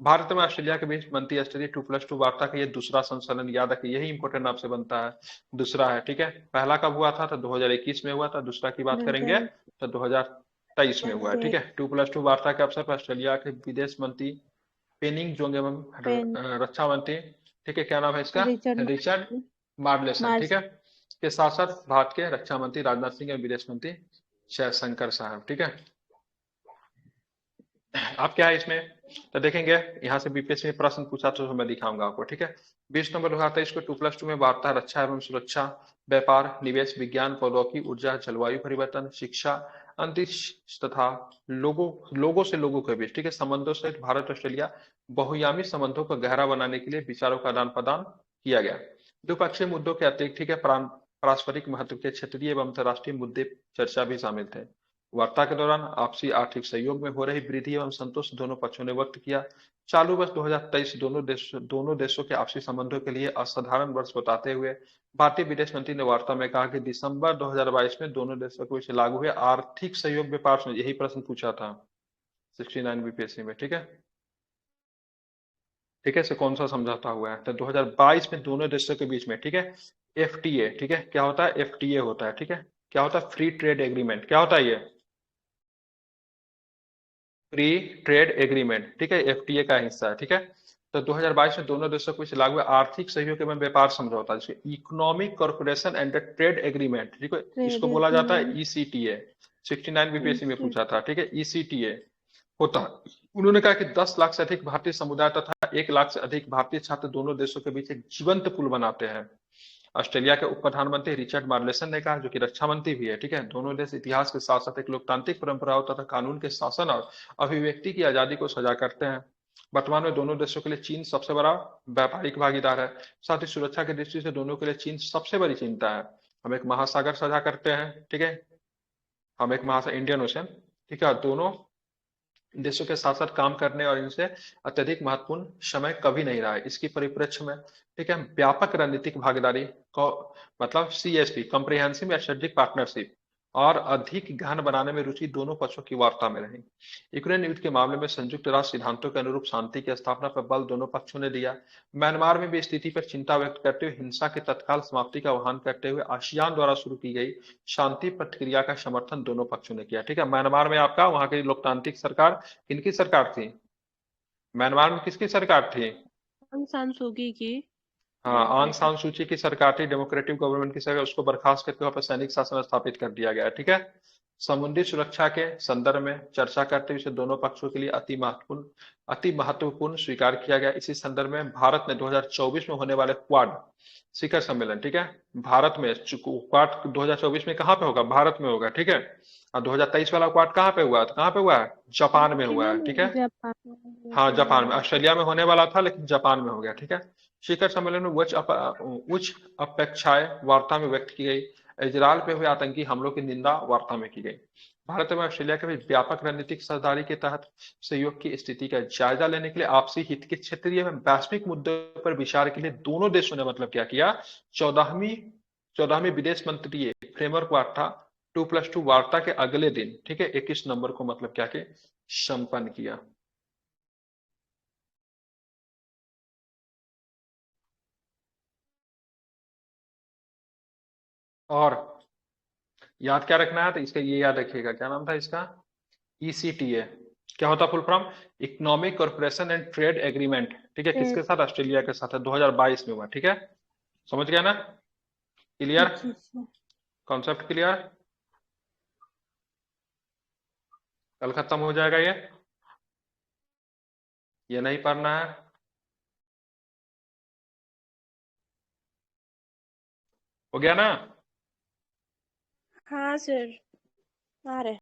Speaker 1: भारत में ऑस्ट्रेलिया के बीच मंत्री स्तरीय 2+2 वार्ता का ये दूसरा संचालन, याद रखिए यही इंपोर्टेंट आपसे बनता है, दूसरा है, ठीक है। पहला कब हुआ था? तो 2021 में हुआ था। दूसरा की बात करेंगे तो 2023 में हुआ है, ठीक है। 2+2 वार्ता के अवसर पर ऑस्ट्रेलिया के विदेश मंत्री पेनिंग जोंग एवं रक्षा मंत्री, ठीक है, क्या नाम है इसका? रिचर्ड मार्लेसन, ठीक है, के साथ साथ भारत के रक्षा मंत्री राजनाथ सिंह एवं विदेश मंत्री जयशंकर साहब, ठीक है। अब क्या है इसमें, तो देखेंगे यहाँ से बीपीएससी में प्रश्न पूछा तो मैं दिखाऊंगा आपको, ठीक है। 20 नंबर उठाता है इसको, 2+2 में वार्ता, रक्षा एवं सुरक्षा, व्यापार, निवेश, विज्ञान प्रौद्योगिकी, ऊर्जा, जलवायु परिवर्तन, शिक्षा, अंतरिक्ष तथा लोगों लोगों से लोगों के बीच, ठीक है, संबंधों से भारत ऑस्ट्रेलिया बहुआयामी संबंधों को गहरा बनाने के लिए विचारों का आदान प्रदान किया गया। द्विपक्षीय मुद्दों के अतिरिक्त, ठीक है, पारस्परिक महत्व के क्षेत्रीय एवं अंतर्राष्ट्रीय मुद्दे चर्चा भी शामिल थे। वार्ता के दौरान आपसी आर्थिक सहयोग में हो रही वृद्धि एवं संतोष दोनों पक्षों ने व्यक्त किया। चालू वर्ष 2023 दोनों देशों के आपसी संबंधों के लिए असाधारण वर्ष बताते हुए भारतीय विदेश मंत्री ने वार्ता में कहा कि दिसंबर 2022 में दोनों देशों के बीच लागू हुए आर्थिक सहयोग व्यापार से, यही प्रश्न पूछा था 69 बीपीएससी में, ठीक है। ठीक है, से कौन सा समझौता हुआ है, तो 2022 में दोनों देशों के बीच में, ठीक है, एफटीए, ठीक है, क्या होता है, एफटीए होता है, ठीक है, क्या होता है, फ्री ट्रेड एग्रीमेंट, क्या होता है ये, फ्री ट्रेड एग्रीमेंट, ठीक है, एफटीए का हिस्सा है, ठीक है। तो 2022 में दोनों देशों के बीच लागू हुआ आर्थिक सहयोग एवं व्यापार समझौता, जिसको economic corporation and trade agreement, ठीक है, इसको
Speaker 2: ट्रेड
Speaker 1: बोला जाता है
Speaker 2: एग्रीमेंट,
Speaker 1: ईसीटीए। 69 बीपीएससी में पूछा था,
Speaker 2: ECT।
Speaker 1: ठीक है, ईसीटीए होता है। उन्होंने कहा कि 10 लाख से अधिक भारतीय समुदाय तथा 1 लाख से अधिक भारतीय छात्र दोनों देशों के बीच एक जीवंत पुल बनाते हैं। ऑस्ट्रेलिया के उप प्रधानमंत्री रिचर्ड मार्लेसन ने कहा, जो कि रक्षा मंत्री भी है, ठीक है, दोनों देश इतिहास के साथ साथ एक लोकतांत्रिक परंपराओं तथा कानून के शासन और अभिव्यक्ति की आजादी को सजा करते हैं। वर्तमान में दोनों देशों के लिए चीन सबसे बड़ा व्यापारिक भागीदार है। साथ ही सुरक्षा की दृष्टि से दोनों के लिए चीन सबसे बड़ी चिंता है। हम एक महासागर साझा करते हैं, ठीक है, हम एक महासागर, इंडियन ओशन, ठीक है, दोनों देशों के साथ साथ काम करने और इनसे अत्यधिक महत्वपूर्ण समय कभी नहीं रहा है। इसकी परिप्रेक्ष्य में, ठीक है, व्यापक रणनीतिक भागीदारी को मतलब सीएसपी, कॉम्प्रिहेंसिव स्ट्रेटेजिक पार्टनरशिप, और अधिक गहन बनाने में रुचि दोनों पक्षों की वार्ता में रही। यूक्रेन युद्ध के मामले में संयुक्त राष्ट्र सिद्धांतों के अनुरूप शांति की स्थापना पर बल दोनों पक्षों ने दिया। म्यांमार में भी स्थिति पर चिंता व्यक्त करते हुए हिंसा की तत्काल समाप्ति का आह्वान करते हुए आसियान द्वारा शुरू की गई शांति प्रक्रिया का समर्थन दोनों पक्षों ने किया, ठीक है। म्यांमार में आपका वहां की लोकतांत्रिक सरकार किनकी सरकार थी, म्यांमार में किसकी सरकार थी,
Speaker 4: आंग सान सू की
Speaker 1: हाँ, आंग
Speaker 4: डेमोक्रेटिक।
Speaker 1: सान सूची की सरकार थी, डेमोक्रेटिक गवर्नमेंट की सरकार, उसको बर्खास्त करके वहां पर सैनिक शासन स्थापित कर दिया गया, ठीक है। समुद्री सुरक्षा के संदर्भ में चर्चा करते हुए इसे दोनों पक्षों के लिए अति महत्वपूर्ण स्वीकार किया गया। इसी संदर्भ में भारत ने 2024 में होने वाले क्वाड शिखर सम्मेलन, ठीक है, भारत में क्वाड 2024 में कहाँ पे होगा, भारत में होगा, ठीक है। और 2023 वाला क्वाड कहाँ पे हुआ, कहाँ पे हुआ है, जापान में हुआ है, ठीक है। हाँ, जापान में, ऑस्ट्रेलिया में होने वाला था लेकिन जापान में हो गया, ठीक है। शिखर सम्मेलन में उच्च अपेक्षाएं वार्ता में व्यक्त की गई। इजरायल पे हुए आतंकी हमलों की निंदा वार्ता में की गई। भारत एवं ऑस्ट्रेलिया के बीच व्यापक रणनीतिक साझेदारी के तहत सहयोग की स्थिति का जायजा लेने के लिए आपसी हित के क्षेत्रीय एवं वैश्विक मुद्दों पर विचार के लिए दोनों देशों ने मतलब क्या किया, 14वीं विदेश मंत्रीय फ्रेमवर्क वार्ता 2+2 वार्ता के अगले दिन, ठीक है, 21 नवंबर को मतलब क्या के संपन्न किया। और याद क्या रखना है, तो इसका ये याद रखिएगा, क्या नाम था इसका, ईसीटीए, क्या होता full form, economic corporation and trade agreement, ठीक है, किसके साथ, ऑस्ट्रेलिया के साथ है, 2022 में हुआ, ठीक है, समझ गया ना, क्लियर,
Speaker 2: जी सर।
Speaker 1: कॉन्सेप्ट क्लियर, कल खत्म हो जाएगा ये नहीं पढ़ना है, हो गया ना।
Speaker 4: हाँ सर, आ रहे।